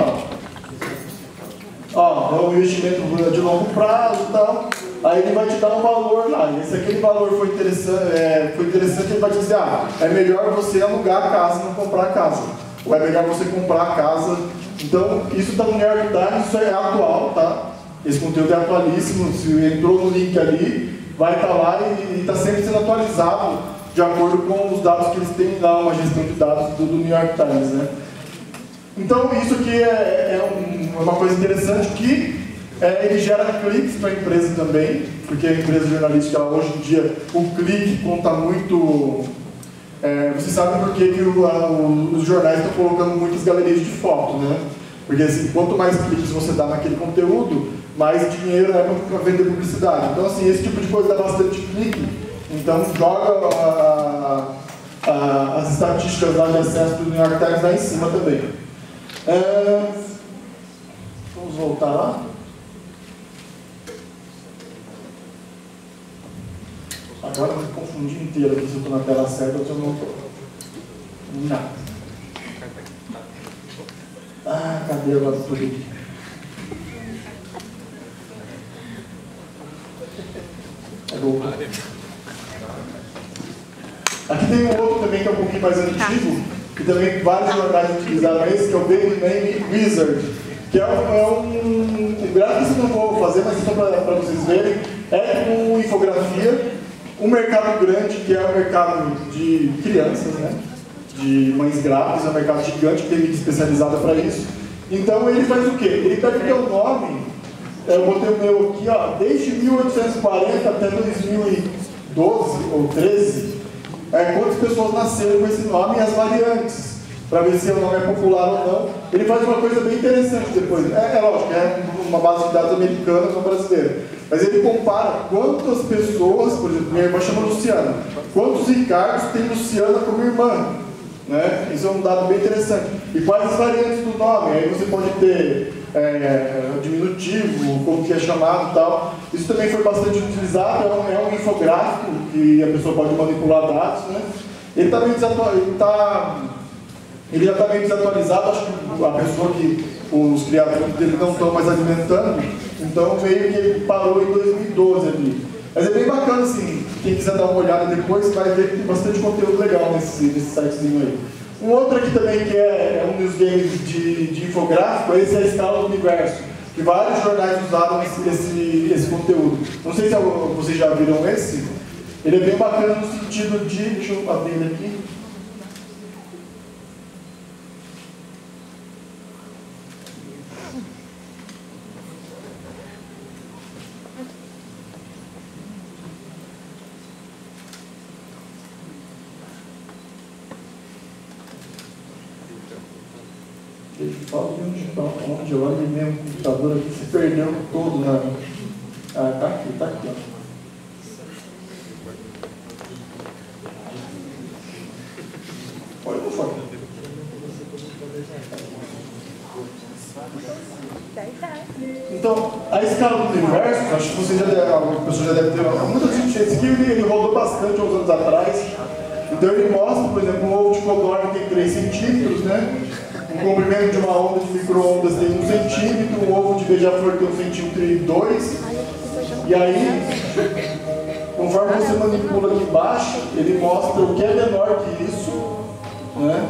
um investimento de longo prazo e tal, aí ele vai te dar um valor lá, e se aquele valor foi interessante, ele vai te dizer, é melhor você alugar a casa e não comprar a casa, ou é melhor você comprar a casa. Então, isso está no New York Times, isso é atual, tá? Esse conteúdo é atualíssimo, se entrou no link ali, vai estar lá e está sempre sendo atualizado de acordo com os dados que eles têm lá, uma gestão de dados do New York Times, né? Então, isso aqui é uma coisa interessante que ele gera cliques para a empresa também, porque a empresa jornalística, hoje em dia, o clique conta muito. Você sabe por que os jornais estão colocando muitas galerias de foto, né? Porque assim, quanto mais cliques você dá naquele conteúdo, mais dinheiro é para vender publicidade. Então assim, esse tipo de coisa dá bastante clique. Então joga as estatísticas lá de acesso do New York Times lá em cima também. Vamos voltar lá. Agora eu me confundi inteiro aqui se eu estou na tela certa ou se eu não estou. Nada. Cadê agora tudo aqui? Aqui tem um outro também que é um pouquinho mais antigo, que também vários jornais utilizaram esse, que é o Baby Name Wizard, que é um gráfico que eu não vou fazer, mas só para vocês verem, é com infografia. Um mercado grande, que é o mercado de crianças, né? De mães grávidas, é um mercado gigante que tem mídia especializada para isso. Então ele faz o quê? Ele pega o teu nome, eu botei o meu aqui, desde 1840 até 2012 ou 13, quantas pessoas nasceram com esse nome e as variantes, para ver se o nome é popular ou não. Ele faz uma coisa bem interessante depois. Lógico, é uma base de dados americana, não brasileira. Mas ele compara quantas pessoas, por exemplo, minha irmã chama Luciana, quantos Ricardos tem Luciana como irmã, né? Isso é um dado bem interessante. E quais as variantes do nome? Aí você pode ter diminutivo, como que é chamado e tal. Isso também foi bastante utilizado, é um infográfico que a pessoa pode manipular dados, né? Ele já está meio desatualizado, acho que a pessoa os criadores dele não estão mais alimentando, então meio que ele parou em 2012 ali. Mas é bem bacana, assim, quem quiser dar uma olhada depois, vai ver que tem bastante conteúdo legal nesse sitezinho aí. Um outro aqui também que é um dos games de infográfico, esse é a escala do universo, que vários jornais usaram esse conteúdo. Não sei se vocês já viram esse, ele é bem bacana no sentido de, deixa eu abrir ele aqui. Onde eu olho mesmo, o computador aqui se perdeu todo na... Ah, tá aqui, ó. Olha por favor. Então, a escala do universo, acho que você já deve, alguma pessoa já deve ter, muita gente, esse aqui ele rodou bastante uns anos atrás. Então ele mostra, por exemplo, um ovo de codorna tem 3 centímetros, né? O comprimento de uma onda de micro-ondas tem 1 centímetro, um ovo de beija-flor tem 1,2 centímetros. E aí, conforme você manipula aqui embaixo, ele mostra o que é menor que isso, né?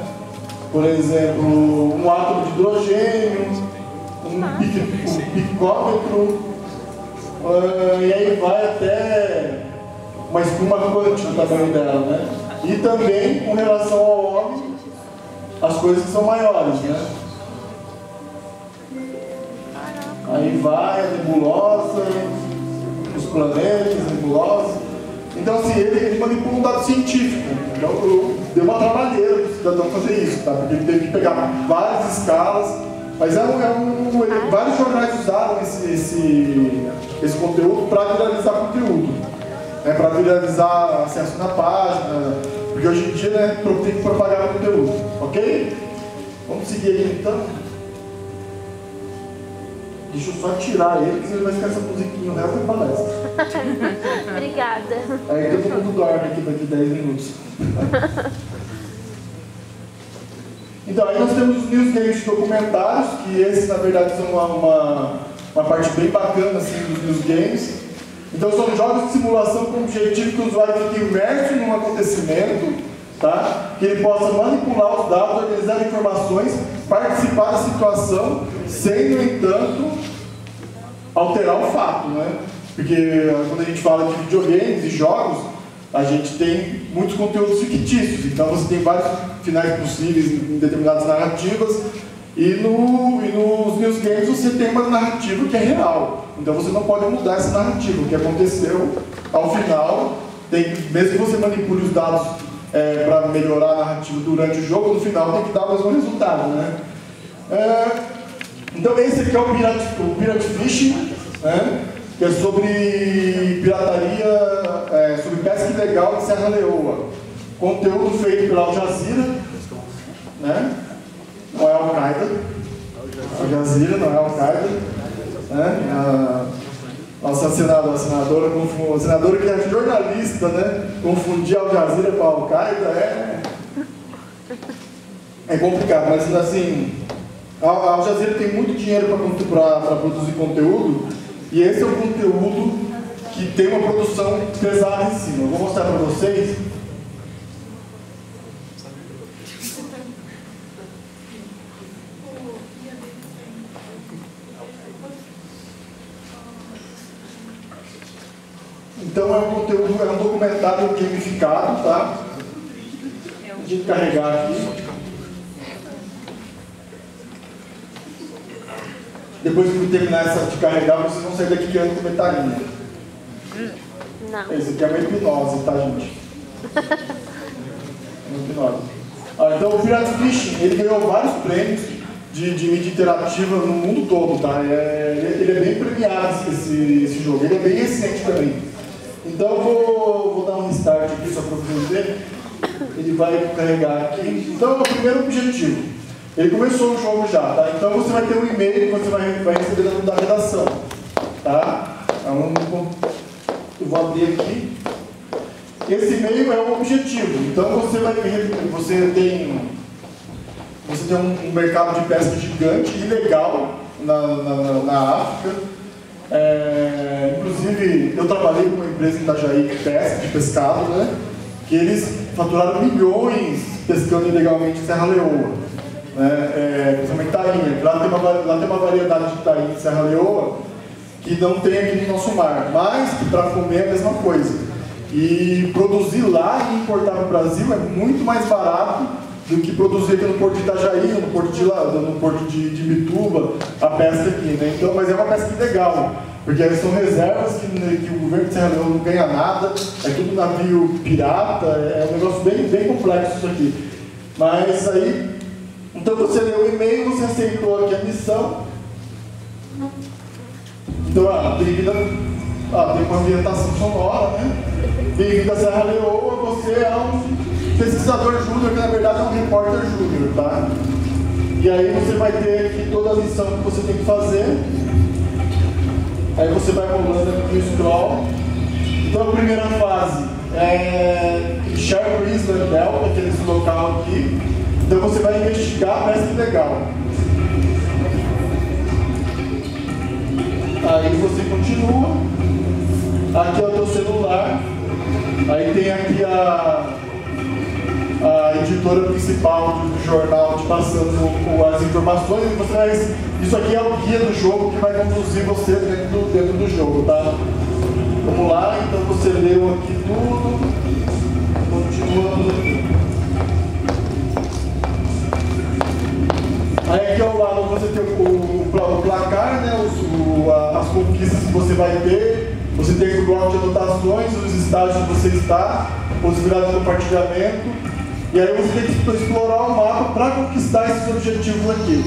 Por exemplo, um átomo de hidrogênio, um picômetro, e aí vai até uma espuma quântica no tamanho dela, né? E também com relação ao homem, as coisas que são maiores, né? Aí vai a nebulosa, os planetas, nebulosas. Então, assim, ele manipula um dado científico. Então, deu uma trabalheira para o cidadão fazer isso, tá? Porque ele teve que pegar várias escalas. Mas vários jornais usaram esse conteúdo para viralizar conteúdo. Né? Para viralizar acesso na página. Porque hoje em dia, né, tem que propagar conteúdo. Ok? Vamos seguir aqui então. Deixa eu só tirar ele, porque ele vai ficar essa musiquinha o resto da palestra. Obrigada. Aí todo mundo dorme aqui daqui 10 minutos. Então, aí nós temos os news games de documentários, que esses, na verdade, são uma parte bem bacana assim, dos news games. Então, são jogos de simulação com o objetivo que o usuário fique imerso num acontecimento, tá? Que ele possa manipular os dados, organizar informações, participar da situação, sem, no entanto, alterar o fato, né? Porque quando a gente fala de videogames e jogos, a gente tem muitos conteúdos fictícios, então você tem vários finais possíveis em determinadas narrativas, e nos news games você tem uma narrativa que é real, então você não pode mudar essa narrativa. O que aconteceu ao final, mesmo que você manipule os dados para melhorar a narrativa durante o jogo, no final tem que dar o mesmo resultado, né? Então esse aqui é o Pirate Fishing, né? Que é sobre pirataria, sobre pesca ilegal de Serra Leoa. Conteúdo feito pela Al Jazeera, né? Não é Al-Qaeda. Al Jazeera não é Al-Qaeda. Né? A nossa senadora que é jornalista, né? Confundir Al Jazeera com a Al-Qaeda é complicado, mas assim, a Al Jazeera tem muito dinheiro para produzir conteúdo. E esse é um conteúdo que tem uma produção pesada em cima. Eu vou mostrar para vocês. Então é um conteúdo, é um documentário gamificado, tá? Deixa eu carregar aqui. Depois que eu terminar de carregar, vocês vão sair daqui criando comentarinho. Não. Esse aqui é uma hipnose, tá, gente? Uma hipnose. Então, o Pirate Fishing, ele ganhou vários prêmios de mídia interativa no mundo todo, tá? Ele é bem premiado, esse jogo. Ele é bem recente também. Então, eu vou dar um restart aqui, só para vocês verem. Ele vai carregar aqui. Então, é o primeiro objetivo. Ele começou o jogo já, tá? Então você vai ter um e-mail que você vai receber da redação, tá? Eu vou abrir aqui. Esse e-mail é o objetivo. Então você tem um mercado de pesca gigante, ilegal, na África. Inclusive, eu trabalhei com uma empresa em Itajaí de pescado, né? Que eles faturaram milhões pescando ilegalmente em Serra Leoa. Principalmente tainha. Lá tem uma variedade de tainha de Serra Leoa que não tem aqui no nosso mar, mas que para comer é a mesma coisa. E produzir lá e importar no Brasil é muito mais barato do que produzir aqui no Porto de Itajaí, no Porto de Mituba, a pesca aqui, né? Então, mas é uma pesca ilegal, porque são reservas que o governo de Serra Leoa não ganha nada, é tudo navio pirata, é um negócio bem complexo isso aqui. Mas aí Então você leu o e-mail, você aceitou aqui a missão. Então, tem uma ambientação sonora, né? Bem-vindo à Serra Leoa, você é um pesquisador júnior, que na verdade é um repórter júnior, tá? E aí você vai ter aqui toda a missão que você tem que fazer. Aí você vai rolando aqui o scroll. Então a primeira fase é Sherwood Island Delta, que é esse local aqui. Então você vai investigar a pesca ilegal. Aí você continua. Aqui é o teu celular. Aí tem aqui a editora principal do jornal te passando as informações. E você vai, isso aqui é o guia do jogo que vai conduzir você dentro do jogo, tá? Vamos lá, então você leu aqui tudo. Continuando. Aí aqui ao lado você tem o placar, né? As conquistas que você vai ter. Você tem o bloco de anotações, os estágios que você está, possibilidade de compartilhamento. E aí você tem que explorar o mapa para conquistar esses objetivos aqui.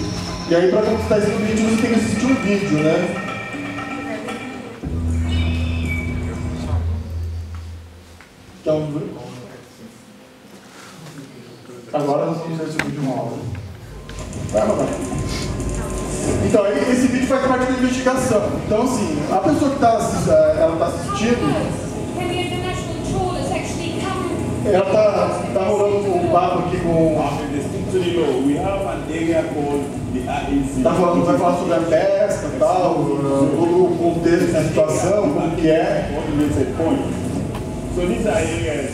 E aí para conquistar esses objetivos você tem que assistir um vídeo, né? Então, agora nós vamos ver esse vídeo uma aula. Vai, vai. Então, esse vídeo faz parte da investigação. Então, assim, a pessoa que está assistindo, ela está rolando um papo aqui com... Tá falando, vai falar sobre a pesca e tal, todo o contexto da situação, como que é. So these are areas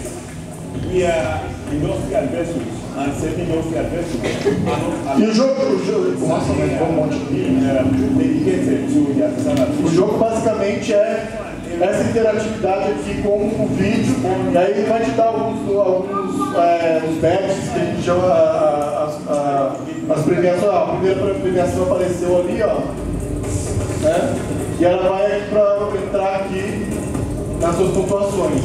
where industrial vessels and semi-industrial vessels E o jogo, nossa, mas foi um monte dedicated to the artisanal O jogo basicamente é essa interatividade aqui com o vídeo, e aí ele vai te dar alguns os badges que a gente chama as premiações. A primeira premiação apareceu ali, ó, né? E ela vai para entrar aqui nas suas pontuações.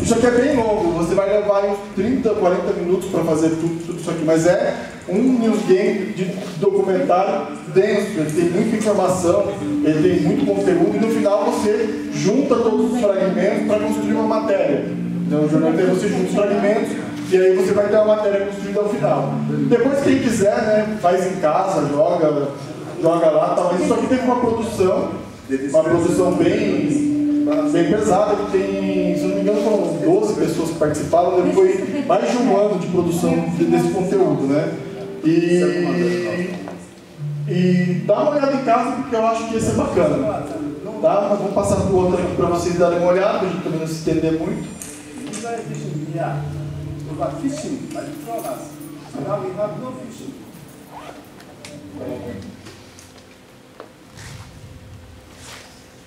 Isso aqui é bem longo, você vai levar uns 30, 40 minutos para fazer tudo isso aqui, mas é um news game de documentário denso, ele tem muita informação, ele tem muito conteúdo, e no final você junta todos os fragmentos para construir uma matéria. Então o jornalismo você junta os fragmentos e aí você vai ter uma matéria construída ao final. Depois quem quiser, né, faz em casa, joga lá, tá, mas isso aqui teve uma produção bem pesada, que tem, se não me engano, foram 12 pessoas que participaram, foi mais de um ano de produção desse conteúdo, né? E dá uma olhada em casa, porque eu acho que ia ser bacana. Tá? Mas vamos passar para o outro aqui para vocês darem uma olhada, para a gente também não se estender muito.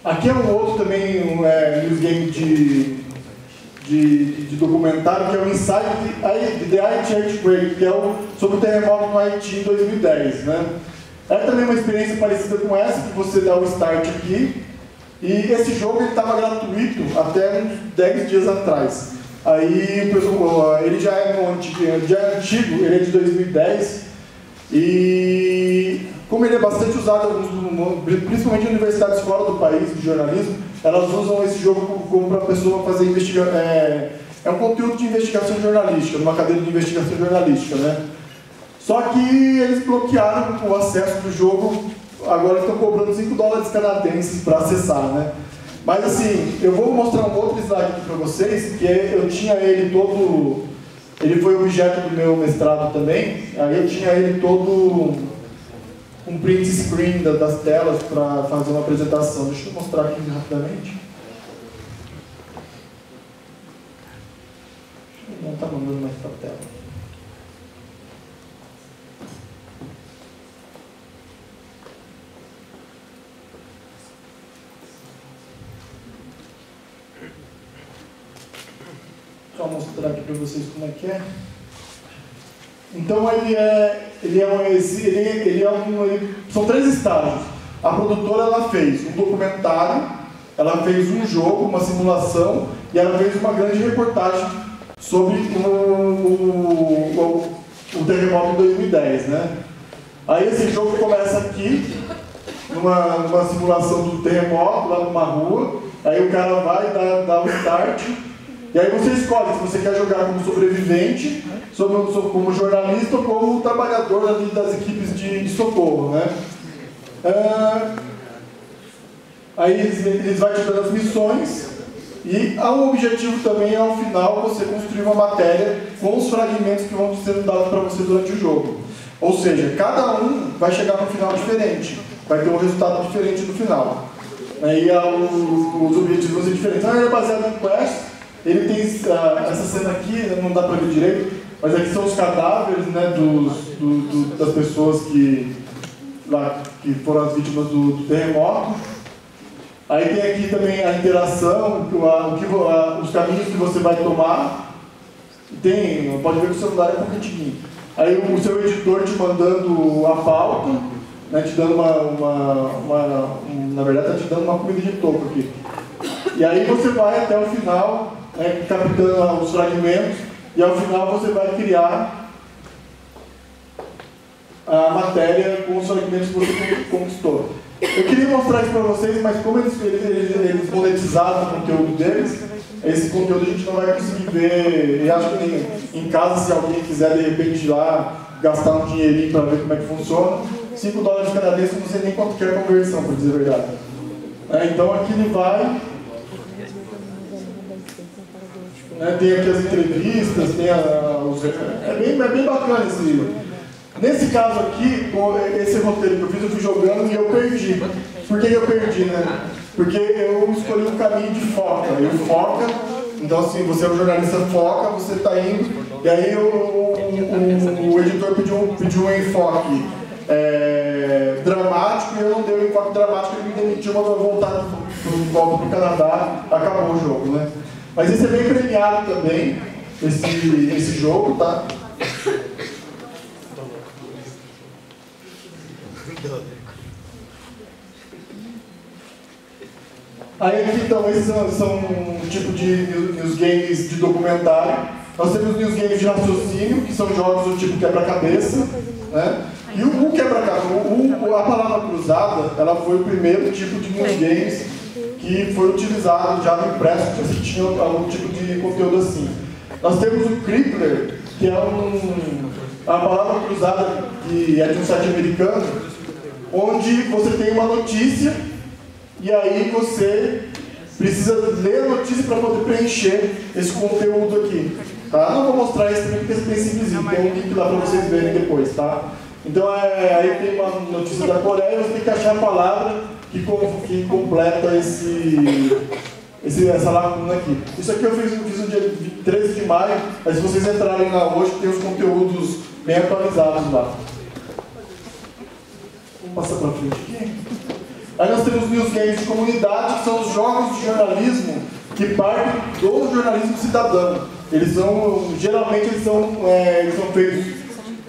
Aqui é um outro também, news game de documentário, que é o Inside the Haiti Earthquake, que é sobre o terremoto no Haiti em 2010. Né? É também uma experiência parecida com essa, que você dá o start aqui, e esse jogo estava gratuito até uns 10 dias atrás. Aí, ele já é antigo, ele é de 2010, e como ele é bastante usado, principalmente em universidades fora do país, de jornalismo, elas usam esse jogo como para a pessoa fazer investigação. É um conteúdo de investigação jornalística, numa cadeira de investigação jornalística, né? Só que eles bloquearam o acesso do jogo, agora estão cobrando $5 canadenses para acessar, né? Mas assim, eu vou mostrar um outro slide aqui para vocês, que eu tinha ele todo... Ele foi objeto do meu mestrado também, aí eu tinha ele todo... um print screen das telas para fazer uma apresentação. Deixa eu mostrar aqui rapidamente. Não está mandando mais para a tela. Só mostrar aqui para vocês como é que é. Então são 3 estágios. A produtora ela fez um documentário, ela fez um jogo, uma simulação, e ela fez uma grande reportagem sobre o terremoto em 2010, né? Aí esse jogo começa aqui, numa simulação do terremoto, lá numa rua, aí o cara vai dar o start, e aí você escolhe se você quer jogar como sobrevivente, como jornalista ou como trabalhador ali das equipes de socorro, né? Aí eles vão te dando as missões, e o objetivo também é, ao final, você construir uma matéria com os fragmentos que vão sendo dados para você durante o jogo. Ou seja, cada um vai chegar no final diferente, vai ter um resultado diferente no final. E os objetivos vão ser diferentes. Então, ele é baseado em Quest, ele tem essa cena aqui, não dá para ver direito, mas aqui são os cadáveres, né, das pessoas que foram as vítimas do terremoto. Aí tem aqui também a interação, os caminhos que você vai tomar. Pode ver que o celular é completinho. Aí o seu editor te mandando a pauta, né, te dando na verdade está te dando uma comida de topo aqui. E aí você vai até o final, né, captando os fragmentos, e ao final você vai criar a matéria com os fragmentos que você conquistou. Eu queria mostrar isso para vocês, mas como eles monetizaram o conteúdo deles, esse conteúdo a gente não vai conseguir ver. E acho que em casa, se alguém quiser de repente ir lá gastar um dinheirinho para ver como é que funciona, $5 canadenses, não sei nem quanto que é a conversão, para dizer a verdade. Então aqui ele vai. Tem aqui as entrevistas, tem é bem bacana esse livro. Nesse caso aqui, esse roteiro que eu fiz, eu fui jogando e eu perdi. Por que eu perdi, né? Porque eu escolhi um caminho de foca. Eu foca, então assim, você é um jornalista foca, você está indo, e aí o editor pediu um enfoque dramático, e eu não dei o enfoque dramático, ele me demitiu, mandou voltar de volta para o Canadá, acabou o jogo, né? Mas esse é bem premiado também, esse jogo, tá? Aí aqui então, esses são um tipo de news games de documentário. Nós temos news games de raciocínio, que são jogos do tipo quebra-cabeça, né? E o quebra-cabeça, a palavra cruzada, ela foi o primeiro tipo de news games que foi utilizado já no impresso, que tinha algum tipo de conteúdo assim. Nós temos o Crippler, que é a palavra cruzada que é de um site americano, onde você tem uma notícia e aí você precisa ler a notícia para poder preencher esse conteúdo aqui. Tá? Não vou mostrar isso também porque é bem simplesinho, tem um link lá para vocês verem depois. Tá? Então aí tem uma notícia da Coreia e você tem que achar a palavra que completa essa lacuna aqui. Isso aqui eu fiz no dia 13 de maio, mas se vocês entrarem lá hoje, tem os conteúdos bem atualizados lá. Vamos passar para frente aqui. Aí nós temos news games de comunidade, que são os jogos de jornalismo que partem do jornalismo cidadão. Geralmente eles são feitos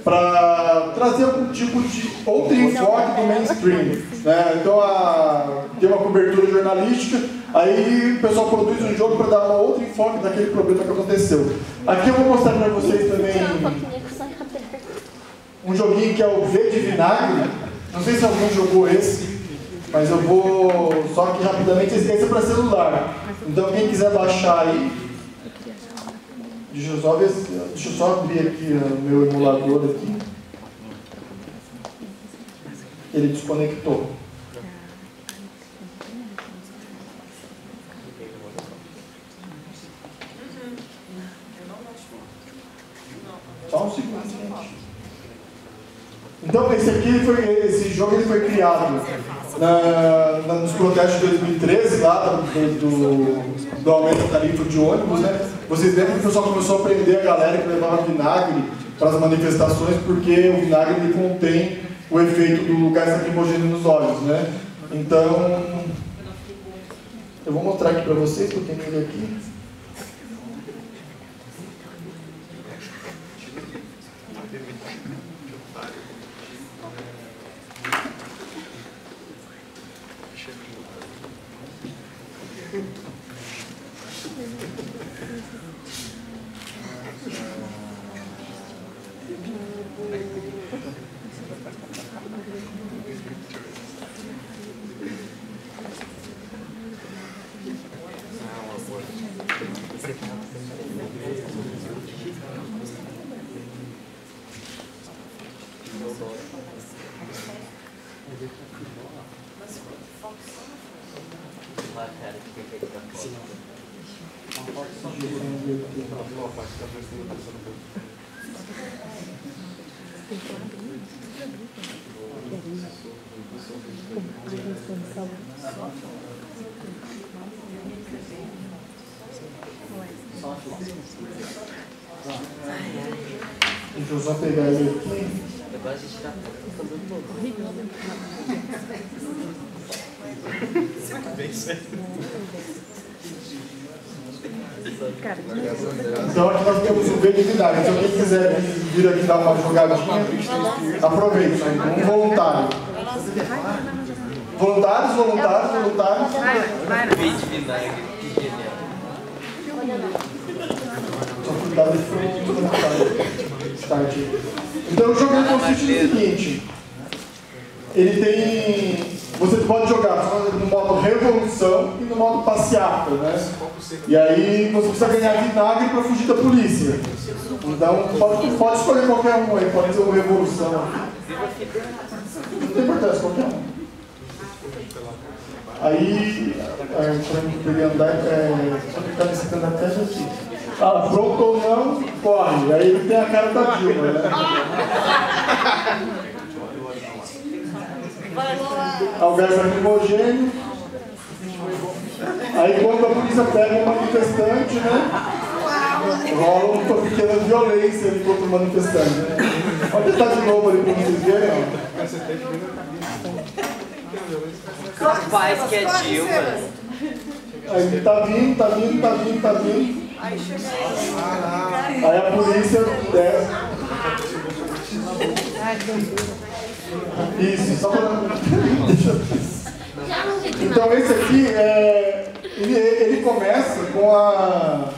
para trazer algum tipo de outro enfoque do mainstream. Né? Então tem uma cobertura jornalística, aí o pessoal produz um jogo para dar um outro enfoque daquele problema que aconteceu. Aqui eu vou mostrar para vocês também um joguinho que é o V de Vinagre. Não sei se alguém jogou esse, mas eu vou só que rapidamente. Esse é para celular. Então quem quiser baixar aí, deixa eu só abrir aqui o meu emulador aqui. Ele desconectou. Só um segundo, gente. Então esse jogo foi criado nos protestos de 2013, lá do aumento da tarifa de ônibus, né? Vocês lembram que o pessoal começou a prender a galera que levava vinagre para as manifestações, porque o vinagre ele contém o efeito do gás lacrimogêneo nos olhos, né? Então, eu vou mostrar aqui para vocês, que eu tenho ele aqui. Deixa eu só pegar ele aqui. Então aqui nós temos o benignidade. Então quem quiser vir aqui dar uma jogadinha, aproveite. Um voluntário. Voluntários. Então o jogo consiste no seguinte. Ele tem... Você pode jogar no modo revolução e no modo passeata, né? E aí você precisa ganhar vinagre para fugir da polícia. Então pode escolher qualquer um aí, pode ser uma revolução. Não tem importância, qualquer um. Aí, para ele andar, só ficar nesse canto da testa aqui. Ah, pronto ou não, corre. Aí ele tem a cara da Dilma, né? Ao gás lacrimogêneo. Aí quando a polícia pega um manifestante, né? Rola uma pequena violência ali contra o manifestante, né? Pode tentar de novo ali para vocês verem, ó. Rapaz, que é Dilma. Aí tá vindo. Aí chega Aí a polícia desce. Isso, só pra... Então esse aqui, ele começa com a...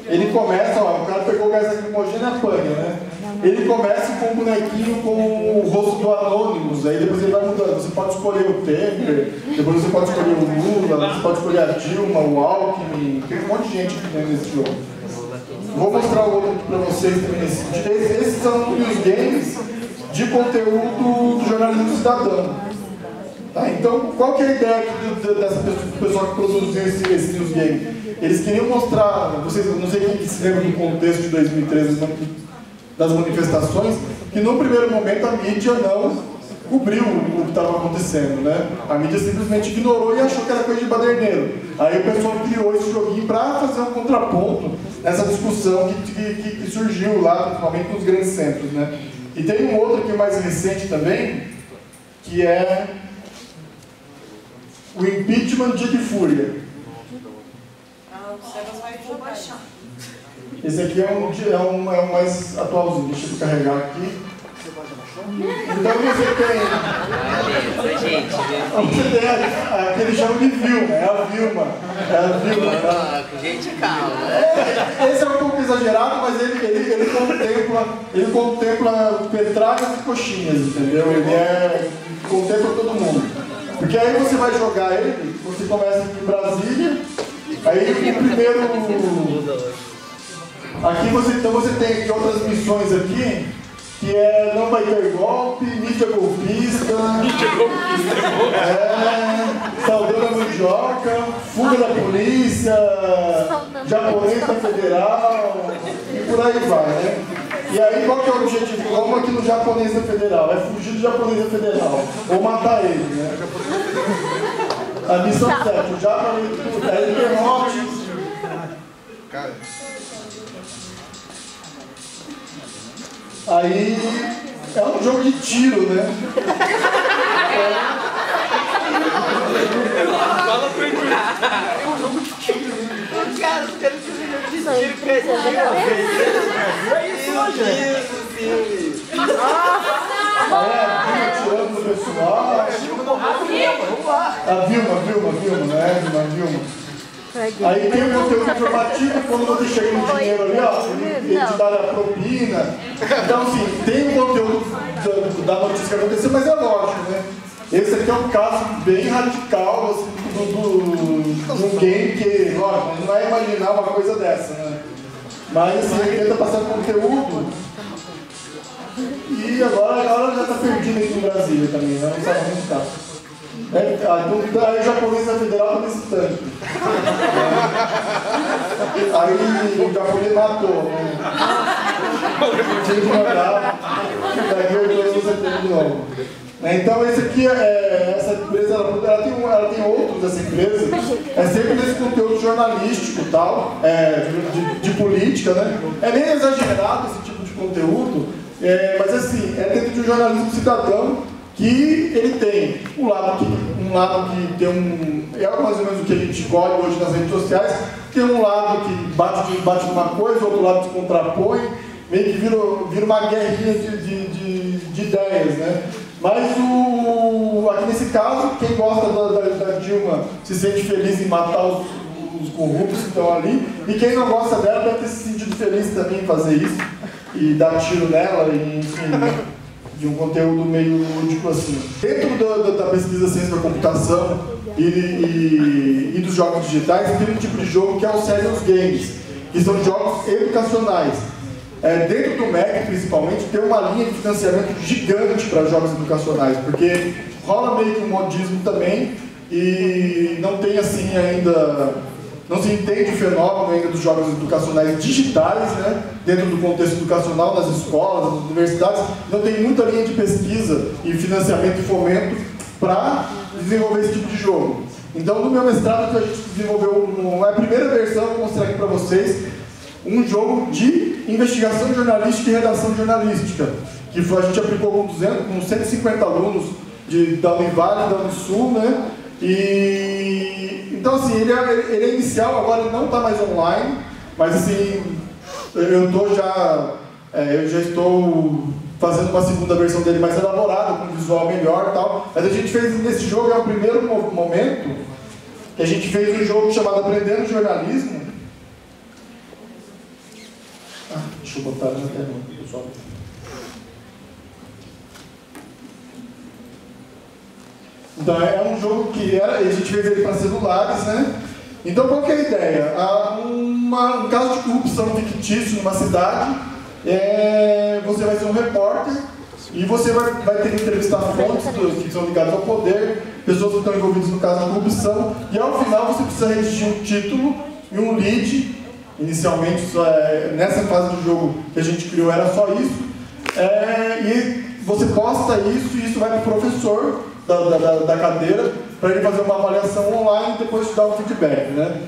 Ele começa, ó, o cara pegou o gás lacrimogêneo e apanha, né? Ele começa com um bonequinho com o rosto do Anonymous, aí depois ele vai mudando. Você pode escolher o Temer, depois você pode escolher o Lula, você pode escolher a Dilma, o Alckmin, tem um monte de gente que tem nesse jogo. Vou mostrar o outro aqui pra vocês também nesse vídeo. Esses são os games de conteúdo do jornalismo cidadão. Tá, então, qual que é a ideia dessa pessoa que produziu esse news game? Eles queriam mostrar, vocês, não sei quem se lembra do contexto de 2013 das manifestações, que no primeiro momento a mídia não cobriu o que estava acontecendo, né? A mídia simplesmente ignorou e achou que era coisa de baderneiro. Aí o pessoal criou esse joguinho para fazer um contraponto nessa discussão que surgiu lá, principalmente nos grandes centros, né? E tem um outro aqui mais recente também, que é o impeachment de Fúria. Esse aqui é um mais atualzinho, deixa eu carregar aqui. Então você tem aquele chama de Vilma, é a Vilma. Tá? Gente, calma. Esse é um pouco exagerado, mas ele contempla petralhas e coxinhas, entendeu? Ele contempla todo mundo. Porque aí você vai jogar ele, você começa aqui em Brasília, aí o primeiro... Aqui você tem aqui outras missões aqui, que é não vai ter golpe, mídia golpista, saudando a mandioca, fuga da polícia, japonesa federal, e por aí vai, né? E aí qual que é o objetivo? Como aqui no japonesa federal? É fugir do japonesa federal, ou matar ele, né? A missão 7, o japonesa é interrote. Aí é um jogo de tiro, né? Fala pra ele. Cara, os caras precisam de tiro que é Tirando o pessoal. A Vilma, né? Aí tem o conteúdo informativo, quando você chega no dinheiro ali, ó, ele te dá a propina. Então, assim, tem o conteúdo da notícia que aconteceu, mas é lógico, né? Esse aqui é um caso bem radical, assim, de um game que, lógico, a gente não vai imaginar uma coisa dessa, né? Mas, assim, ele tenta passar conteúdo. E agora já está perdido aqui no Brasília também, né? Não sabe onde está. Então aí o japonês na federal tá nesse tanque. Aí o japonês matou, né? Tinha que mandar. Daí eu você tem de novo. Então esse aqui essa empresa, ela tem outros dessa empresa, sempre nesse conteúdo jornalístico e tal, de política, né? É meio exagerado esse tipo de conteúdo, mas assim, é dentro de um jornalismo cidadão que ele tem um lado que tem é mais ou menos o que a gente escolhe hoje nas redes sociais, tem um lado que bate numa coisa, outro lado se contrapõe, meio que vira uma guerrinha de ideias, né? Mas aqui nesse caso, quem gosta da Dilma se sente feliz em matar os corruptos que estão ali, e quem não gosta dela deve ter se sentido feliz também em fazer isso, e dar tiro nela, e enfim, de um conteúdo meio lúdico assim. Dentro da pesquisa ciência da computação e dos jogos digitais, tem um tipo de jogo que é o Serious Games, que são jogos educacionais. Dentro do MEC, principalmente, tem uma linha de financiamento gigante para jogos educacionais, porque rola meio que um modismo também e não tem assim ainda, não se entende o fenômeno ainda dos jogos educacionais digitais, né? Dentro do contexto educacional, nas escolas, nas universidades, não tem muita linha de pesquisa e financiamento e fomento para desenvolver esse tipo de jogo. Então, no meu mestrado, a gente desenvolveu a primeira versão, vou mostrar aqui para vocês, um jogo de investigação jornalística e redação jornalística, que a gente aplicou com 150 alunos da Univale, da Unisul, né? Então assim, ele é inicial, agora ele não está mais online, mas assim, eu já estou fazendo uma segunda versão dele mais elaborada, com visual melhor e tal, mas a gente fez nesse jogo, é o primeiro momento, que a gente fez um jogo chamado Aprendendo Jornalismo. Deixa eu botar na tela, pessoal. Então é um jogo que a gente fez ele para celulares, né? Então qual que é a ideia? Um caso de corrupção fictício numa cidade, você vai ser um repórter e você vai ter que entrevistar fontes que são ligadas ao poder, pessoas que estão envolvidas no caso da corrupção, e ao final você precisa redigir um título e um lead. Inicialmente, nessa fase do jogo que a gente criou era só isso, e você posta isso e isso vai para o professor da cadeira para ele fazer uma avaliação online e depois te dar um feedback, né?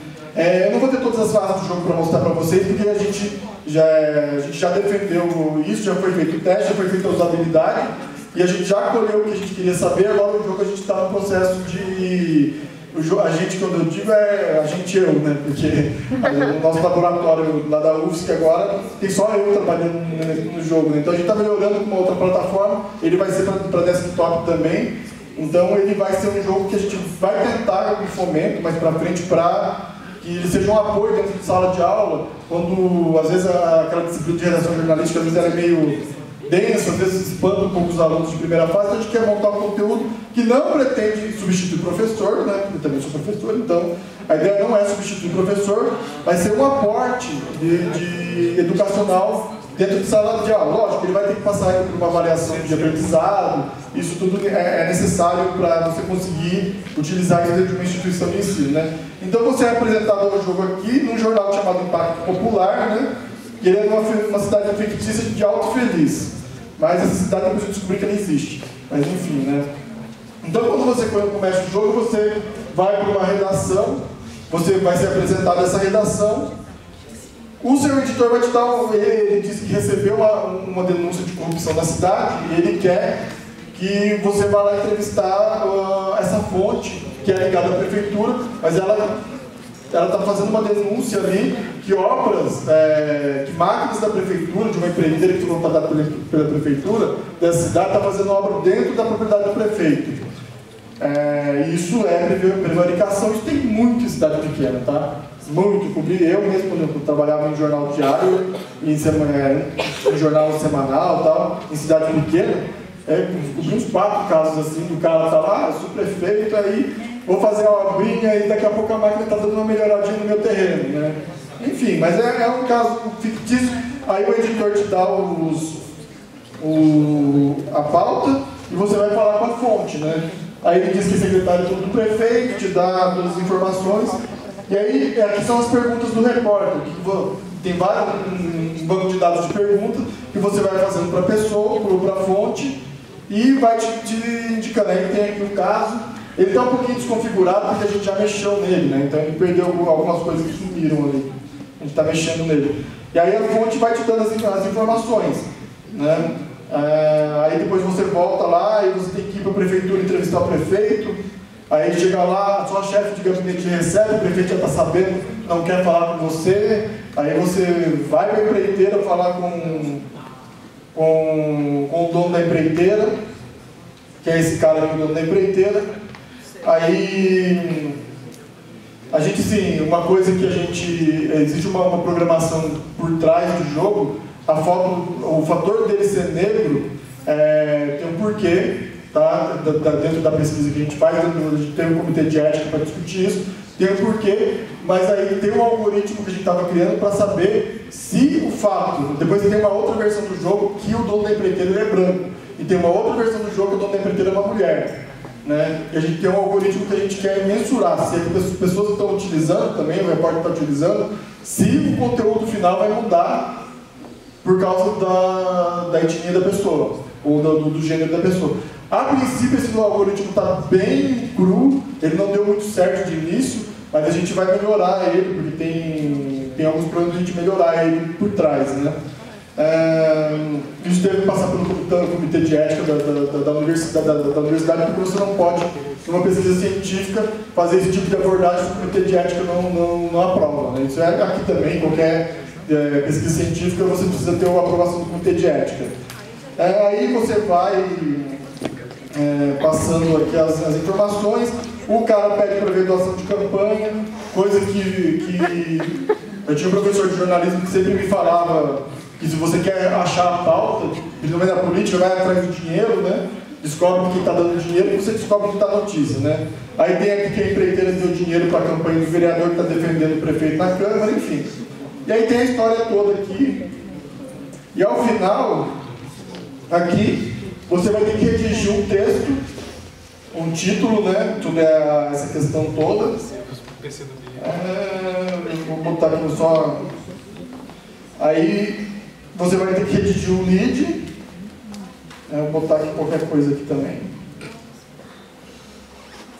Eu não vou ter todas as fases do jogo para mostrar para vocês, porque a gente já defendeu isso, já foi feito o teste, já foi feita a usabilidade e a gente já colheu o que a gente queria saber. Agora o jogo a gente está no processo de... A gente, quando eu digo, eu, né? Porque o nosso laboratório lá da UFSC agora tem só eu trabalhando no jogo, né? Então a gente está melhorando com uma outra plataforma, ele vai ser para desktop também, então ele vai ser um jogo que a gente vai tentar com fomento mais para frente para que ele seja um apoio dentro de sala de aula, quando às vezes aquela disciplina de redação jornalística às vezes ela é meio denso, às vezes espanta um pouco os alunos de primeira fase, então a gente quer montar um conteúdo que não pretende substituir o professor, né? Eu também sou professor, então a ideia não é substituir o professor, vai ser um aporte de educacional dentro de sala de aula. Lógico, ele vai ter que passar por uma avaliação de aprendizado, isso tudo é necessário para você conseguir utilizar isso dentro de uma instituição de ensino, né? Então você é apresentado ao jogo aqui, num jornal chamado Impacto Popular, né? Que ele é uma cidade fictícia de Alto Feliz. Mas essa cidade depois eu descobri que ela existe. Mas enfim, né? Então quando você começa o jogo, você vai para uma redação, você vai ser apresentado a essa redação, o seu editor vai te dar ele disse que recebeu uma denúncia de corrupção na cidade e ele quer que você vá lá entrevistar essa fonte que é ligada à prefeitura, mas ela está fazendo uma denúncia ali que obras, que máquinas da prefeitura, de uma empreiteira que foi contratada pela prefeitura dessa cidade, está fazendo obra dentro da propriedade do prefeito. Isso é prevaricação, isso tem muito em cidade pequena, tá? Muito. Eu mesmo, quando eu trabalhava em jornal diário, em jornal semanal tal, em cidade pequena, descobri uns 4 casos assim, do cara tá lá, sou prefeito, aí vou fazer uma obrinha e daqui a pouco a máquina está dando uma melhoradinha no meu terreno, né? Enfim, mas é um caso fictício, aí o editor te dá a pauta e você vai falar com a fonte, né? Aí ele diz que é secretário do prefeito, te dá todas as informações. E aí, aqui são as perguntas do repórter. Tem vários, um banco de dados de perguntas que você vai fazendo para a pessoa, para a fonte, e vai te indicando. Aí tem aqui o caso. Ele está um pouquinho desconfigurado porque a gente já mexeu nele, né? Então ele perdeu algumas coisas que sumiram ali. A gente está mexendo nele. E aí a fonte vai te dando as informações, né? Aí depois você volta lá e você tem que ir para a prefeitura entrevistar o prefeito. Aí chega lá, a sua chefe de gabinete recebe, o prefeito já está sabendo, não quer falar com você. Aí você vai para a empreiteira falar com o dono da empreiteira, que é esse cara aqui, o dono da empreiteira. Aí a gente, sim, uma coisa que a gente, existe uma programação por trás do jogo. O fator dele ser negro tem um porquê, tá? Dentro da pesquisa que a gente faz, a gente tem um comitê de ética para discutir isso, tem um porquê, mas aí tem um algoritmo que a gente estava criando para saber se o fato, depois tem uma outra versão do jogo que o dono da empreiteira é branco, e tem uma outra versão do jogo que o dono da empreiteira é uma mulher. Né? E a gente tem um algoritmo que a gente quer mensurar se as pessoas estão utilizando também, o repórter está utilizando, se o conteúdo final vai mudar por causa da etnia da pessoa, ou do gênero da pessoa. A princípio, esse algoritmo está bem cru, ele não deu muito certo de início, mas a gente vai melhorar ele, porque tem alguns problemas de a gente melhorar ele por trás. Né? A gente teve que passar pelo comitê de ética da universidade, porque você não pode, numa pesquisa científica, fazer esse tipo de abordagem que o comitê de ética não aprova. Né? Isso é aqui também, qualquer pesquisa científica, você precisa ter uma aprovação do comitê de ética. Aí você vai passando aqui as informações, o cara pede para ver doação de campanha, coisa que eu tinha um professor de jornalismo que sempre me falava que se você quer achar a pauta, principalmente na política, vai atrás do dinheiro, né? Descobre quem está dando dinheiro e você descobre quem está a notícia, né? Aí tem aqui que a empreiteira deu dinheiro para a campanha do vereador que está defendendo o prefeito na Câmara, enfim. E aí tem a história toda aqui. E ao final, aqui, você vai ter que redigir um texto, um título, né? Sobre essa questão toda. Eu vou botar aqui só. Aí você vai ter que redigir um lead. Vou botar aqui qualquer coisa aqui também.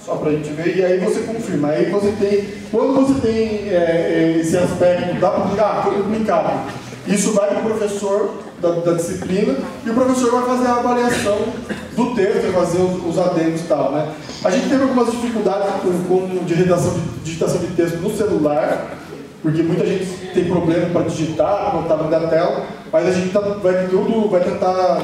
Só para a gente ver, e aí você confirma. Aí você tem, quando você tem esse aspecto da publicado, isso vai para o professor da disciplina, e o professor vai fazer a avaliação do texto, vai fazer os adendos e tal, né? A gente teve algumas dificuldades de digitação de texto no celular, porque muita gente tem problema para digitar, para o tamanho da tela, mas a gente vai tentar,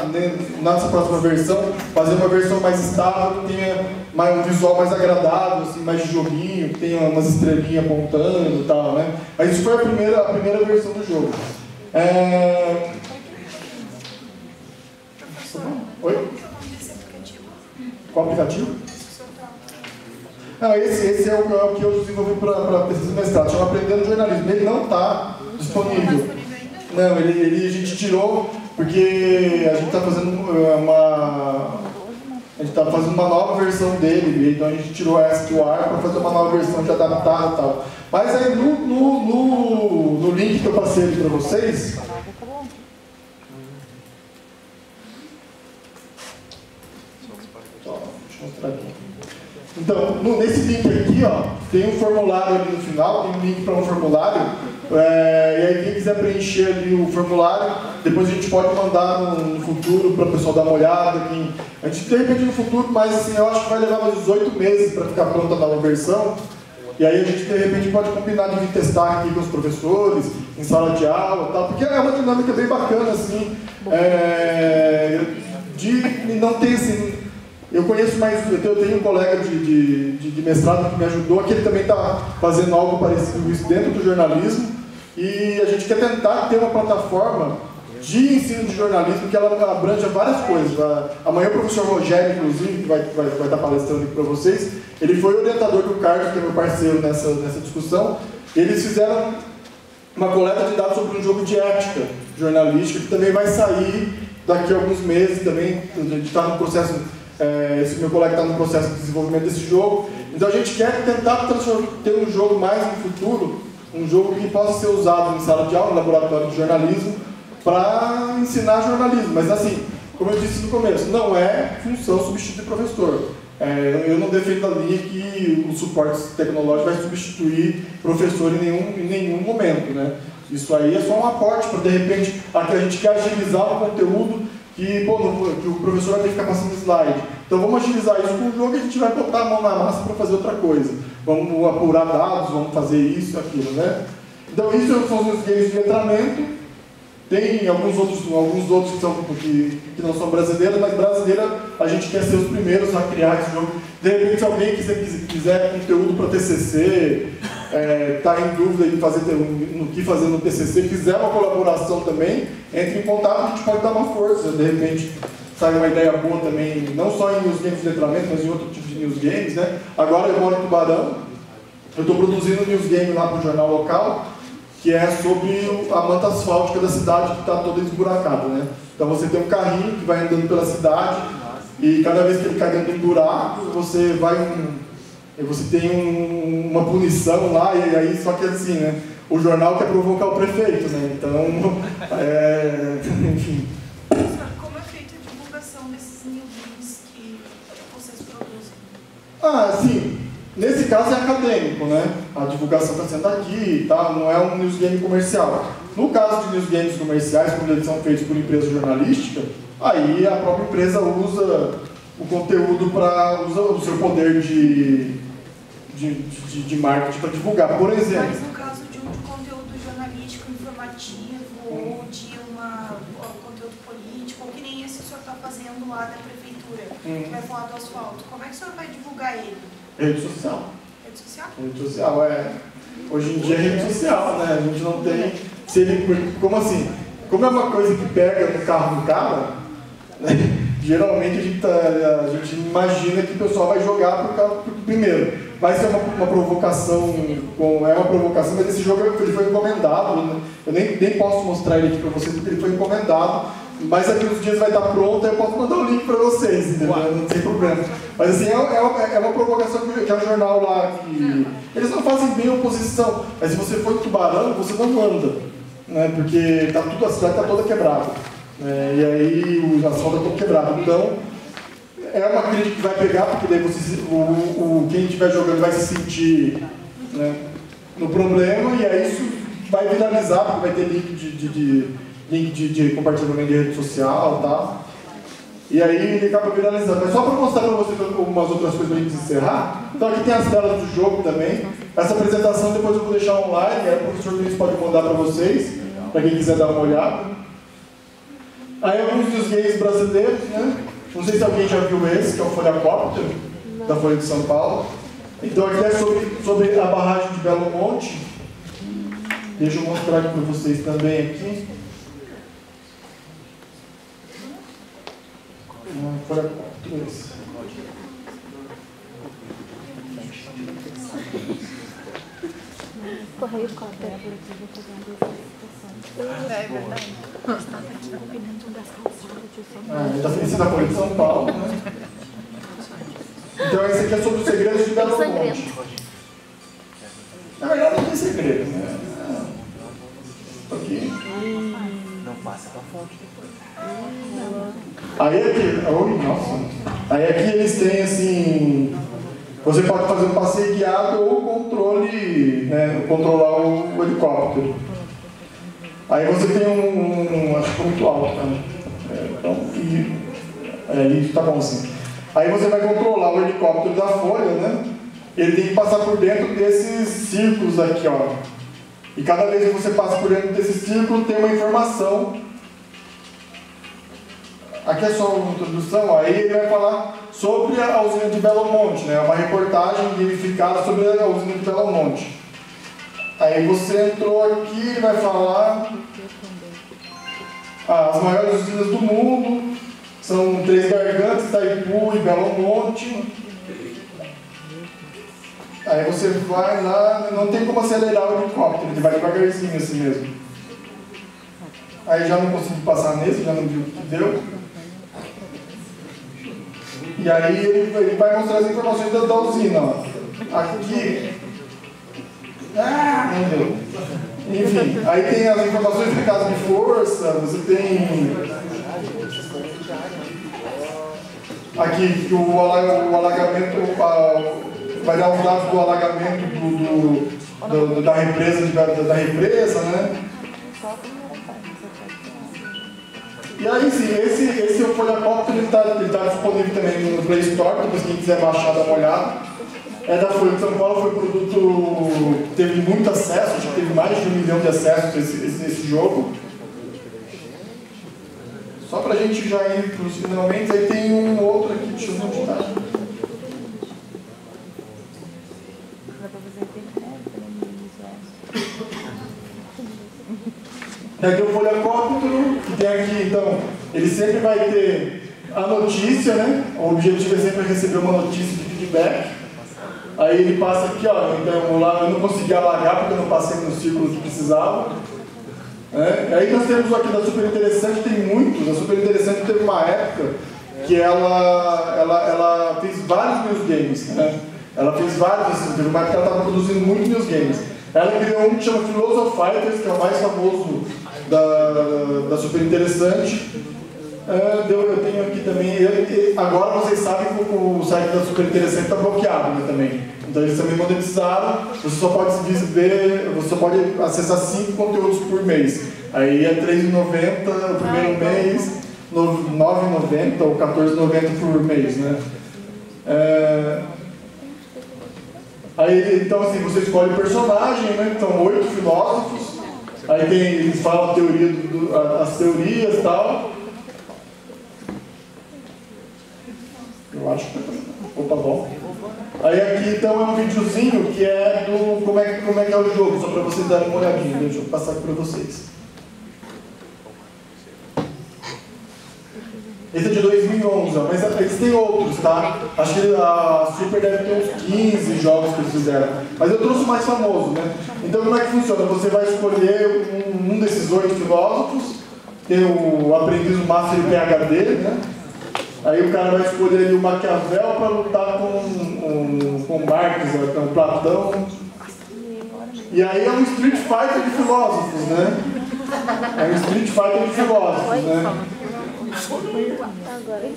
nessa próxima versão, fazer uma versão mais estável, que tenha um visual mais agradável, assim, mais de joguinho, que tenha umas estrelinhas apontando e tal, né? Mas isso foi a primeira versão do jogo. Oi? Qual aplicativo? Não, esse é o que eu desenvolvi para pesquisa de mestrado, chama Aprendendo Jornalismo. Ele não está disponível. Não, a gente tirou porque a gente está fazendo uma nova versão dele, então a gente tirou essa do ar para fazer uma nova versão de adaptar e tal. Mas aí no link que eu passei para vocês, deixa eu mostrar aqui. Então, nesse link aqui, ó, tem um formulário ali no final, tem um link para um formulário, e aí quem quiser preencher ali o formulário, depois a gente pode mandar no futuro para o pessoal dar uma olhada. A gente de repente no futuro, mas assim, eu acho que vai levar mais 18 meses para ficar pronta a nova versão, e aí a gente de repente pode combinar de vir testar aqui com os professores, em sala de aula e tal, porque é uma dinâmica bem bacana, assim, de não ter assim. Eu conheço eu tenho um colega de mestrado que me ajudou, que ele também está fazendo algo parecido com isso dentro do jornalismo, e a gente quer tentar ter uma plataforma de ensino de jornalismo que ela abranja várias coisas. Amanhã o professor Rogério, inclusive, que vai estar palestrando aqui para vocês, ele foi orientador do Carlos, que é meu parceiro nessa discussão. Eles fizeram uma coleta de dados sobre um jogo de ética jornalística, que também vai sair daqui a alguns meses também. A gente está no processo esse meu colega está no processo de desenvolvimento desse jogo. Então a gente quer tentar ter um jogo mais no futuro, um jogo que possa ser usado em sala de aula, no laboratório de jornalismo, para ensinar jornalismo. Mas assim, como eu disse no começo, não é função substituir professor. Eu não defendo a linha que o suporte tecnológico vai substituir professor em nenhum momento, né? Isso aí é só um aporte para, de repente, a gente quer agilizar o conteúdo que o professor vai ter que ficar passando slide. Então vamos agilizar isso com o jogo e a gente vai botar a mão na massa para fazer outra coisa. Vamos apurar dados, vamos fazer isso, aquilo, né? Então isso são os games de letramento. Tem alguns outros que não são brasileiros, mas brasileira a gente quer ser os primeiros a criar esse jogo. De repente, se alguém quiser conteúdo para TCC, está em dúvida em no que fazer no TCC, quiser uma colaboração também, entre em contato, a gente pode dar uma força. De repente, sai uma ideia boa também, não só em news games de letramento, mas em outro tipo de news games, né? Agora eu moro em Tubarão, eu estou produzindo um news game lá para o jornal local, que é sobre a manta asfáltica da cidade que está toda esburacada, né? Então você tem um carrinho que vai andando pela cidade e cada vez que ele cai dentro de um buraco, você tem uma punição lá, e aí só que assim, né? O jornal quer provocar o prefeito, né? Então, enfim. Professor, como é feita a divulgação desses new games que vocês produzem? Sim. Nesse caso é acadêmico, né? A divulgação está sendo aqui e tal, não é um news game comercial. No caso de news games comerciais, quando eles são feitos por empresa jornalística, aí a própria empresa usa o conteúdo usa o seu poder de marketing para divulgar. Por exemplo. Mas no caso de um conteúdo jornalístico informativo ou de conteúdo político, ou que nem esse que o senhor está fazendo lá da prefeitura, que vai falar do asfalto, como é que o senhor vai divulgar ele? Rede social. Rede social? Rede social, hoje em dia é rede social, né? A gente não tem... Como assim? Como é uma coisa que pega no carro do cara, né? Geralmente a gente imagina que o pessoal vai jogar para o carro primeiro. Vai ser uma provocação, mas esse jogo ele foi encomendado, né? Eu nem posso mostrar ele aqui para vocês, porque ele foi encomendado. Mas daqui uns dias vai estar pronto, aí eu posso mandar o link para vocês, entendeu? Não tem problema. Mas assim, é uma provocação que é um jornal lá que... Eles não fazem bem oposição, mas se você for em Tubarão, você não anda, né? Porque a cidade está toda quebrada. E aí o asfalto está todo quebrado. Então, é uma crítica que vai pegar, porque daí quem estiver jogando vai se sentir, né, no problema, e aí isso vai viralizar, porque vai ter link de compartilhamento de rede social e tal. E aí ele acaba viralizando. Mas só para mostrar para vocês algumas outras coisas para a gente encerrar. Então aqui tem as telas do jogo também. Essa apresentação depois eu vou deixar online, aí o professor Luiz pode mandar para vocês, para quem quiser dar uma olhada. Aí alguns dos games brasileiros, né? Não sei se alguém já viu esse, que é o Folhacóptero, da Folha de São Paulo. Então aqui é sobre a barragem de Belo Monte. Deixa eu mostrar aqui para vocês também aqui. Folhacóptero esse. Correio Cóptero. É verdade. Esse é da Folha de São Paulo, né? Então esse aqui é sobre os segredos de Belo Monte. Na verdade não tem segredo, né? Aqui. Não passa pra fonte depois. Aí aqui eles têm assim, você pode fazer um passeio guiado ou controle, né, controlar o helicóptero. Aí você tem acho que foi muito alto, né? Isso tá bom assim. Aí você vai controlar o helicóptero da Folha, né? Ele tem que passar por dentro desses círculos aqui, ó. E cada vez que você passa por dentro desse círculo tem uma informação. Aqui é só uma introdução, aí ele vai falar sobre a usina de Belo Monte, né? Uma reportagem gamificada sobre a usina de Belo Monte. Aí você entrou aqui, ele vai falar as maiores usinas do mundo, são Três Gargantas, Itaipu e Belo Monte. Aí você vai lá, não tem como acelerar o helicóptero, ele vai devagarzinho assim mesmo. Aí já não consegui passar nesse, já não vi o que deu. E aí ele vai mostrar as informações da usina. Ó. Aqui. Não deu. Enfim, aí tem as informações da casa de força, você tem. Aqui que o alagamento vai dar os dados do alagamento da represa, né? E aí sim, esse é o Folhacóptero, ele está disponível também no Play Store, depois quem quiser baixar, dá uma olhada. É da Folha de São Paulo, foi um produto que teve muito acesso, acho que teve mais de 1 milhão de acessos esse jogo. Só pra gente já ir para os finalmente, aí tem um outro aqui, deixa eu mostrar. Aqui é o Folhacóptero, que tem aqui, então, ele sempre vai ter a notícia, né? O objetivo é sempre receber uma notícia de feedback. Aí ele passa aqui, ó, então lá eu não consegui alagar porque eu não passei no círculo que precisava. Aí nós temos aqui da Super Interessante, tem muitos. A Super Interessante teve uma época que ela fez vários news games, né? Ela fez vários, teve uma época que ela estava produzindo muitos news games. Ela criou um que chama Philosophy-Fighters, que é o mais famoso da Super Interessante. Eu tenho aqui também, agora vocês sabem que o site da Super Interessante está bloqueado, né, também. Então eles também monetizaram, você só pode acessar 5 conteúdos por mês. Aí é R$3,90 o primeiro mês, R$9,90 ou R$14,90 por mês, né? Aí, então assim, você escolhe o personagem, né? São 8 filósofos, aí eles falam as teorias e tal. Eu acho que tá bom. Aí aqui então é um videozinho que é do como é que é o jogo, só para vocês darem uma olhadinha. Deixa eu passar aqui para vocês. Esse é de 2011, ó, mas eles têm outros, tá? Acho que a Super deve ter uns 15 jogos que eles fizeram. Mas eu trouxe o mais famoso, né? Então como é que funciona? Você vai escolher um desses 8 filósofos, tem o aprendiz, o Master PhD, né? Aí o cara vai escolher ali o Maquiavel para lutar com Marx, com Platão. E aí é um Street Fighter de filósofos, né? É um Street Fighter de filósofos, né?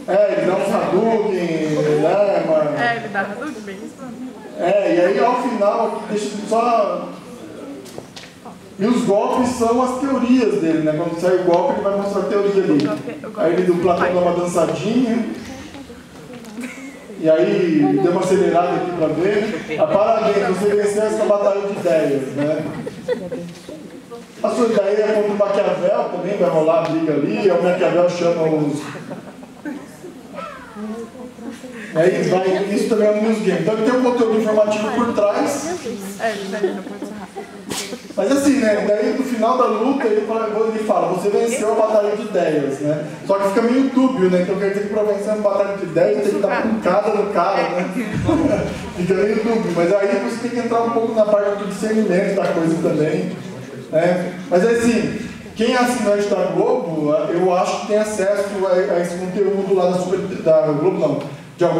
Ele dá um Hadouken, né, mano? Ele dá Hadouken, bem isso. E aí ao final, deixa só... E os golpes são as teorias dele, né? Quando sai o golpe, ele vai mostrar a teoria ali. Aí ele do Platão dá uma dançadinha. E aí deu uma acelerada aqui pra ver. Parabéns, você venceu essa batalha de ideias, né? A sua ideia é contra o Maquiavel, também vai rolar a briga ali. O Maquiavel chama os... Aí isso também é um news game. Então ele tem um conteúdo informativo por trás. Mas assim, né? Daí no final da luta ele fala, você venceu a batalha de ideias, né? Só que fica meio dúbio, né? Então quer dizer que para vencer uma batalha de ideias tem que dar pancada no cara, né? Fica meio dúbio. Mas aí você tem que entrar um pouco na parte do discernimento da coisa também, né? Mas assim, quem é assinante da Globo, eu acho que tem acesso a esse conteúdo lá da Globo, não,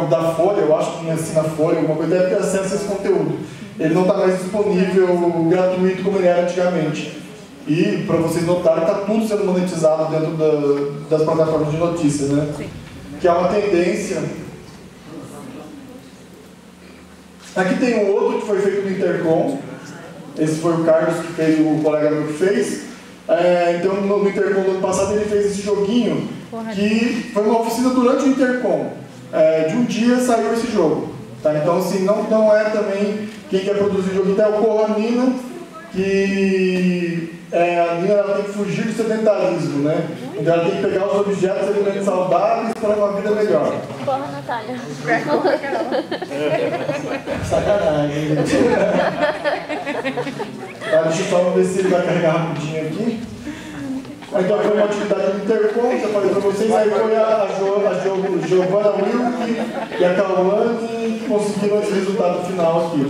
da Folha, eu acho que quem assina a Folha, alguma coisa, deve ter acesso a esse conteúdo. Ele não está mais disponível gratuito como ele era antigamente. E, para vocês notarem, está tudo sendo monetizado dentro das plataformas de notícias, né? Sim. Que é uma tendência. Aqui tem um outro que foi feito no Intercom. Esse foi o Carlos que fez, o colega meu que fez. Então, no Intercom do ano passado, ele fez esse joguinho, que foi uma oficina durante o Intercom. De um dia saiu esse jogo. Tá? Então, assim, não é também quem quer produzir jogo, então é o Corra Nina, que a Nina ela tem que fugir do sedentarismo, né? Então ela tem que pegar os objetos alimentos saudáveis para uma vida melhor. Corra, Natália. Sacanagem. Tá, deixa eu só ver se ele vai carregar rapidinho aqui. Então foi uma atividade do Intercom, já falei para vocês, aí foi a Giovanna Wilke e a Cauane que conseguiram esse resultado final aqui.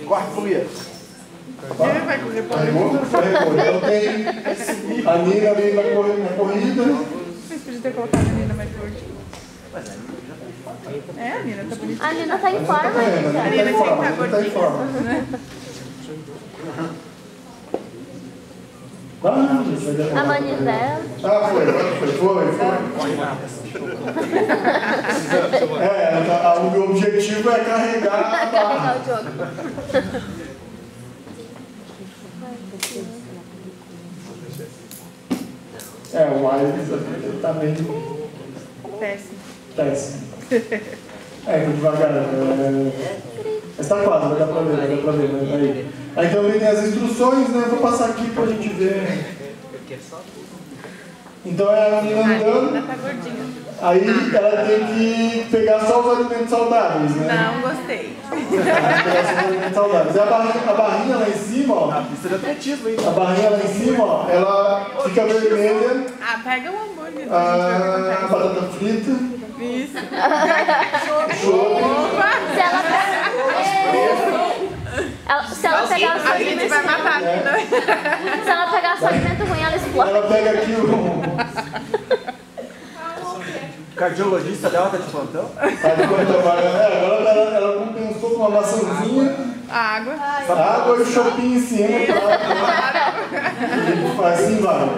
Quarto comigo. Ele vai correr por aí. Então tem a Nina ali na corrida. Vocês podiam ter colocado a Nina mais forte. É, a Nina tá bonitinha. A Nina tá em forma, A Nina tá em forma, a Nina tá em forma. A manivela. Ah, foi. O objetivo é carregar. Carregar o jogo. O Aires tá meio péssimo. Tô devagar. Mas tá quase, vai dar pra ver. Aí também tem as instruções, né? Vou passar aqui pra gente ver. Então é a menina andando. Tá gordinha. Aí ela tem que pegar só os alimentos saudáveis, né? Não gostei. Pegar só os alimentos saudáveis. E a barrinha lá em cima, ó. A barrinha lá em cima, ó, ela fica vermelha. Ah, pega o hambúrguer. A batata frita. Isso. Se ela pegar o A gente vai matar a Nina. Se ela pegar só alimento ruim, ela explode. Ela pega aqui o cardiologista dela tá de plantão? Agora ela compensou com uma maçãzinha, Água e o shopping em cima. Assim vai.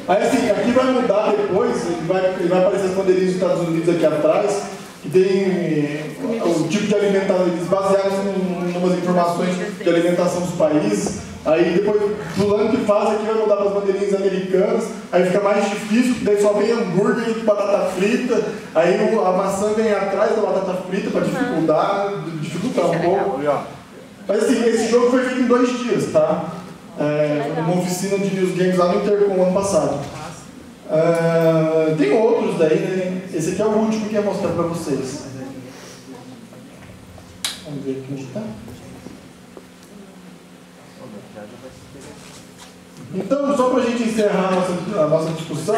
Aí assim, aqui vai mudar depois, vai aparecer as bandeirinhas dos Estados Unidos aqui atrás, que tem o tipo de alimentação, eles baseados em umas informações de alimentação dos países. Aí depois, pulando que faz aqui, vai mudar para as bandeirinhas americanas, aí fica mais difícil, porque daí só vem hambúrguer e batata frita, aí a maçã vem atrás da batata frita para dificultar um pouco. Mas assim, esse jogo foi feito em 2 dias, tá? Numa oficina de News Games lá no Intercom ano passado. Tem outros daí, né? Esse aqui é o último que eu ia mostrar para vocês. Vamos ver aqui onde está. Então, só para a gente encerrar a nossa discussão,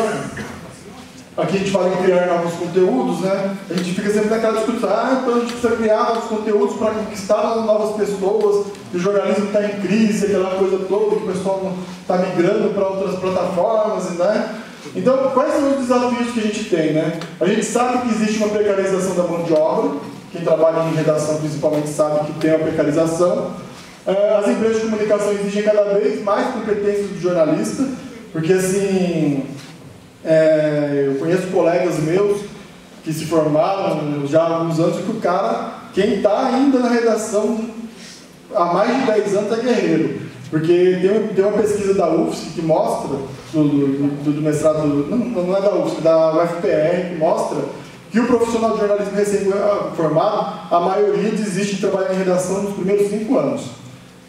aqui a gente fala em criar novos conteúdos, né? A gente fica sempre naquela discussão, então a gente precisa criar novos conteúdos para conquistar novas pessoas, que o jornalismo está em crise, aquela coisa toda, que o pessoal não está migrando para outras plataformas, né? Então, quais são os desafios que a gente tem, né? A gente sabe que existe uma precarização da mão de obra, quem trabalha em redação principalmente sabe que tem uma precarização. As empresas de comunicação exigem cada vez mais competências do jornalista, porque assim, eu conheço colegas meus que se formaram já há alguns anos, que o cara, quem está ainda na redação há mais de 10 anos é guerreiro, porque tem uma pesquisa da UFSC que mostra, do mestrado, não é da UFSC, da UFPR, que mostra que o profissional de jornalismo recém-formado, a maioria desiste de trabalhar em redação nos primeiros 5 anos.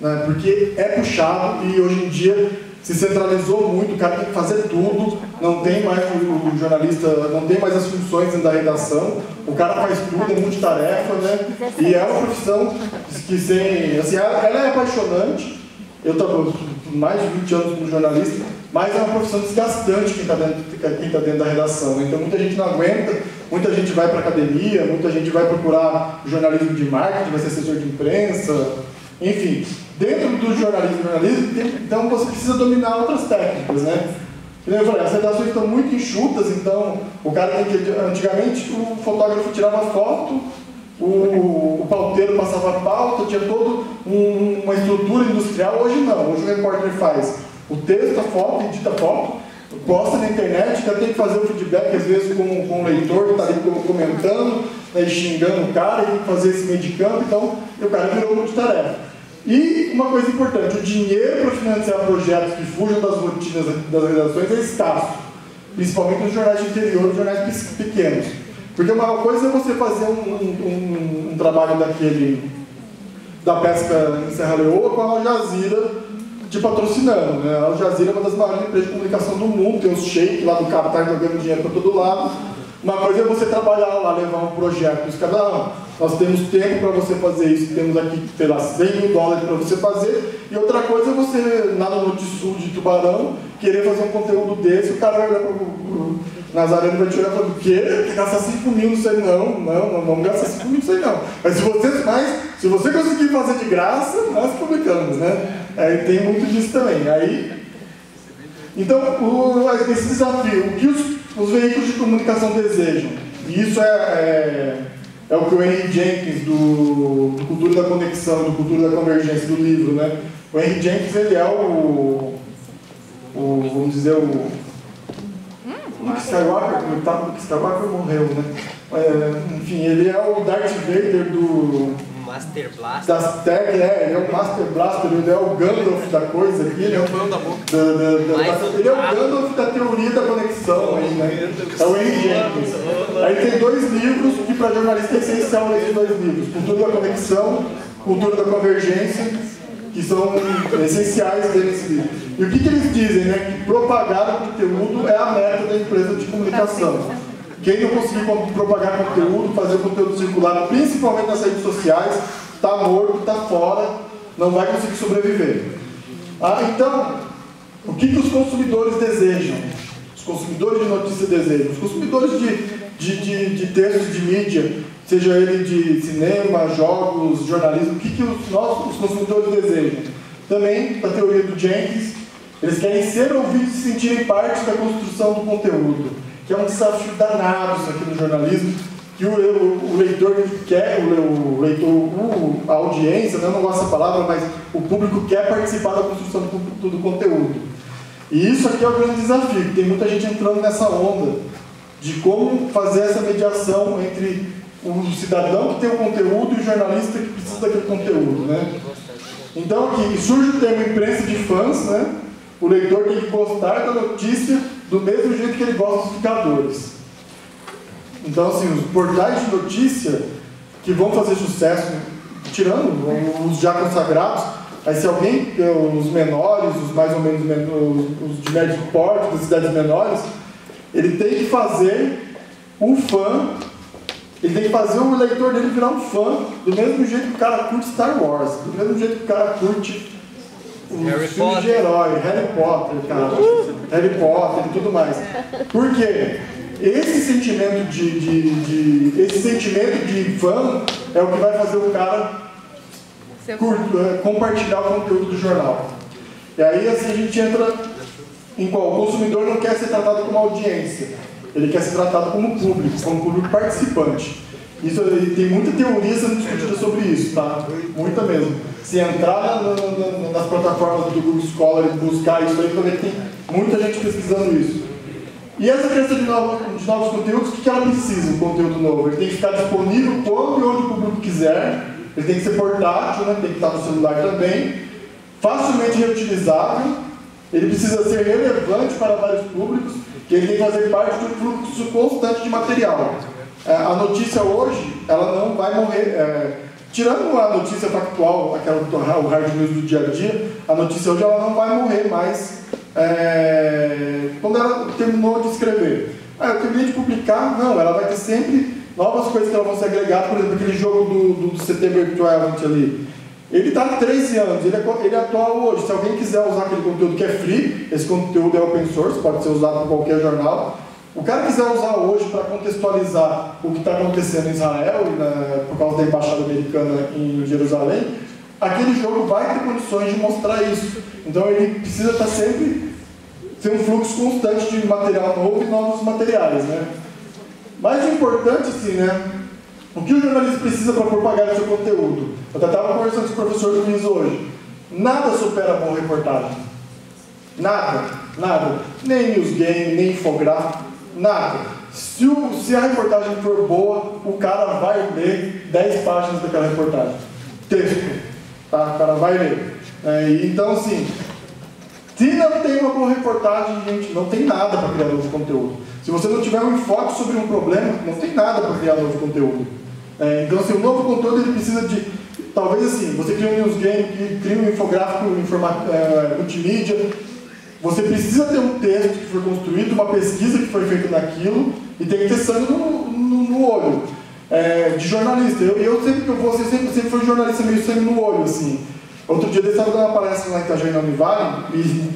Né, porque é puxado e hoje em dia se centralizou muito, o cara tem que fazer tudo, não tem mais o jornalista, não tem mais as funções dentro da redação, o cara faz tudo, é multitarefa, né? E é uma profissão que assim, ela é apaixonante, eu estou mais de 20 anos como jornalista, mas é uma profissão desgastante quem está dentro da redação, então muita gente não aguenta, muita gente vai para a academia, muita gente vai procurar jornalismo de marketing, vai ser assessor de imprensa, enfim. Dentro do jornalismo, então você precisa dominar outras técnicas, né? Como eu falei, as redações estão muito enxutas, então o cara tem que... Antigamente o fotógrafo tirava foto, o pauteiro passava pauta, tinha toda uma estrutura industrial. Hoje não, hoje o repórter faz o texto, a foto, edita a foto, posta na internet, já tem que fazer o feedback às vezes com o leitor que está ali comentando, né, xingando o cara, tem que fazer esse meio de campo, então o cara virou multitarefa. E uma coisa importante, o dinheiro para financiar projetos que fujam das rotinas das redações é escasso, principalmente nos jornais de interior, nos jornais pequenos. Porque uma coisa é você fazer um trabalho da pesca em Serra Leoa com a Al Jazeera te patrocinando, né? A Al Jazeera é uma das maiores empresas de comunicação do mundo, tem os sheiks lá do cabo, tá jogando dinheiro para todo lado. Uma coisa é você trabalhar lá, levar um projeto, os caras, nós temos tempo para você fazer isso, temos aqui, sei lá, $100 mil para você fazer, e outra coisa é você, lá no Sul de Tubarão, querer fazer um conteúdo desse, o cara vai olhar para o Nazareno vai te olhar e falar, o quê? Quer gastar 5 mil nisso aí? Não vamos gastar 5 mil nisso aí não. Mas se você conseguir fazer de graça, nós publicamos, né? Tem muito disso também. Então, esse desafio, o que os veículos de comunicação desejam? E isso é o que o Henry Jenkins, do Cultura da Conexão, do Cultura da Convergência, do livro, né? O Henry Jenkins, ele é vamos dizer, o Luke Skywalker morreu, né? Enfim, ele é o Darth Vader do... Master Blaster. Das tech, ele é o Master Blaster, ele é o Gandalf da coisa aqui. Ele é o pão da boca. Ele é o Gandalf da teoria da conexão aí, né? É o Henry Jenkins. Aí tem 2 livros que para jornalista é essencial ler esses 2 livros. Cultura da Conexão, Cultura da Convergência, que são essenciais nesse livro. E o que eles dizem, né? Que propagar o conteúdo é a meta da empresa de comunicação. Quem não conseguir propagar conteúdo, fazer o conteúdo circular, principalmente nas redes sociais, está morto, está fora, não vai conseguir sobreviver. Então, o que os consumidores desejam? Os consumidores de notícia desejam? Os consumidores de textos de mídia, seja ele de cinema, jogos, jornalismo, o que os consumidores desejam? Também, da teoria do Jenkins, eles querem ser ouvidos e sentirem parte da construção do conteúdo, que é um desafio danado isso aqui no jornalismo, que o leitor quer, a audiência, né, eu não gosto dessa palavra, mas o público quer participar da construção do conteúdo. E isso aqui é o grande desafio, tem muita gente entrando nessa onda de como fazer essa mediação entre o cidadão que tem o conteúdo e o jornalista que precisa daquele conteúdo, né? Então aqui surge o termo imprensa de fãs, né? O leitor tem que gostar da notícia do mesmo jeito que ele gosta dos ficadores. Então, assim, os portais de notícia que vão fazer sucesso, tirando os já consagrados, aí se alguém, os menores, os mais ou menos os de médio porte, das cidades menores, ele tem que fazer um fã, ele tem que fazer o leitor dele virar um fã, do mesmo jeito que o cara curte Star Wars, do mesmo jeito que o cara curte os filmes de herói, Harry Potter, cara, Harry Potter e tudo mais. Por quê? Esse sentimento de fã é o que vai fazer o cara compartilhar o conteúdo do jornal. E aí assim a gente entra em qual? O consumidor não quer ser tratado como audiência, ele quer ser tratado como público participante. Isso, tem muita teoria sendo discutida sobre isso, tá? Muita mesmo. Se entrar nas plataformas do Google Scholar e buscar isso aí, também tem muita gente pesquisando isso. E essa criação de novos conteúdos, o que ela precisa, um conteúdo novo? Ele tem que ficar disponível quando e onde o público quiser, ele tem que ser portátil, né? Tem que estar no celular também, facilmente reutilizável, ele precisa ser relevante para vários públicos, que ele tem que fazer parte de um fluxo constante de material. A notícia hoje, ela não vai morrer, tirando a notícia factual, o hard news do dia a dia, a notícia hoje ela não vai morrer mais quando ela terminou de escrever. Eu terminei de publicar, não, ela vai ter sempre novas coisas que ela vai ser agregada, por exemplo, aquele jogo do September 12 ali. Ele está há 13 anos, ele é atual hoje. Se alguém quiser usar aquele conteúdo que é free, esse conteúdo é open source, pode ser usado por qualquer jornal. O cara quiser usar hoje para contextualizar o que está acontecendo em Israel, por causa da embaixada americana em Jerusalém, aquele jogo vai ter condições de mostrar isso. Então ele precisa estar sempre ter um fluxo constante de material novo e novos materiais, né? Mais importante, assim, né? O que o jornalista precisa para propagar o seu conteúdo? Eu estava conversando com o professor Luiz hoje. Nada supera a boa reportagem. Nada, nada. Nem news game, nem infográfico, nada. Se a reportagem for boa, o cara vai ler 10 páginas daquela reportagem. Texto. Tá? O cara vai ler. Então, assim, se não tem uma boa reportagem, gente, não tem nada para criar novo conteúdo. Se você não tiver um enfoque sobre um problema, não tem nada para criar novo conteúdo. Então, assim, o novo conteúdo ele precisa de, talvez assim, você cria um news game, cria um infográfico multimídia, você precisa ter um texto que foi construído, uma pesquisa que foi feita naquilo, e tem que ter sangue no olho. De jornalista. Eu sempre que eu vou, sempre fui jornalista meio sangue no olho, assim. Outro dia eu estava dando uma palestra lá em Itajaí, na Univale, e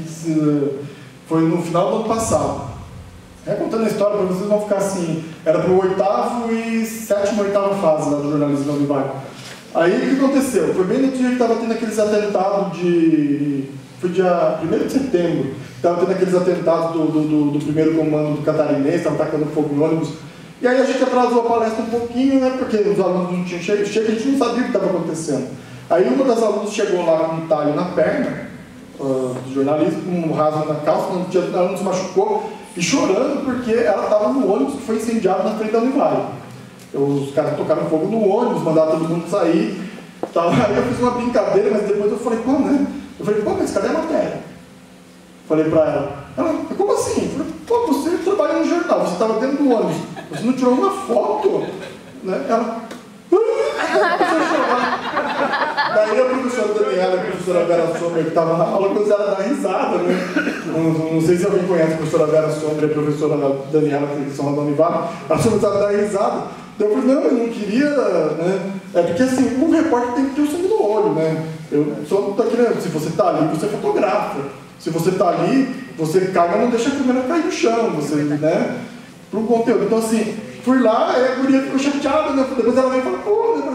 foi no final do ano passado. Contando a história para vocês, vão ficar assim, era para o 8º e 7ª, 8ª fase lá do jornalismo da Univale. Aí o que aconteceu? Foi bem no dia que estava tendo aqueles atentados foi dia 1º de setembro, estava tendo aqueles atentados do primeiro comando do catarinense, estava atacando fogo em ônibus, E aí a gente atrasou a palestra um pouquinho, né, porque os alunos não tinham chego, a gente não sabia o que estava acontecendo. Aí uma das alunas chegou lá com um talho na perna, do jornalismo, com um rasgo na calça, ela não se machucou, e chorando porque ela estava no ônibus que foi incendiado na frente da Univale. Os caras tocaram fogo no ônibus, mandaram todo mundo sair. Aí eu fiz uma brincadeira, mas depois eu falei, pô, né? Eu falei, pô, mas cadê a matéria? Falei pra ela, como assim? Eu falei, pô, você trabalha no jornal, você estava dentro do ônibus, você não tirou uma foto? Né? Ela, daí a professora Daniela, a professora Vera Sommer, que estava na aula, começou a dar risada, né? Não sei se alguém conhece a professora Vera Sommer e a professora Daniela, que são lá da Univale, ela começou a dar risada. Então eu falei, não, eu não queria, né? É porque assim, o repórter tem que ter o sangue no olho, né? Eu só tô aqui, né? Se você está ali, você fotografa. Se você está ali, você cai, mas não deixa a câmera cair no chão, você, né? Para o conteúdo. Então assim, fui lá, aí a guria ficou chateada, né? Depois ela veio e falou,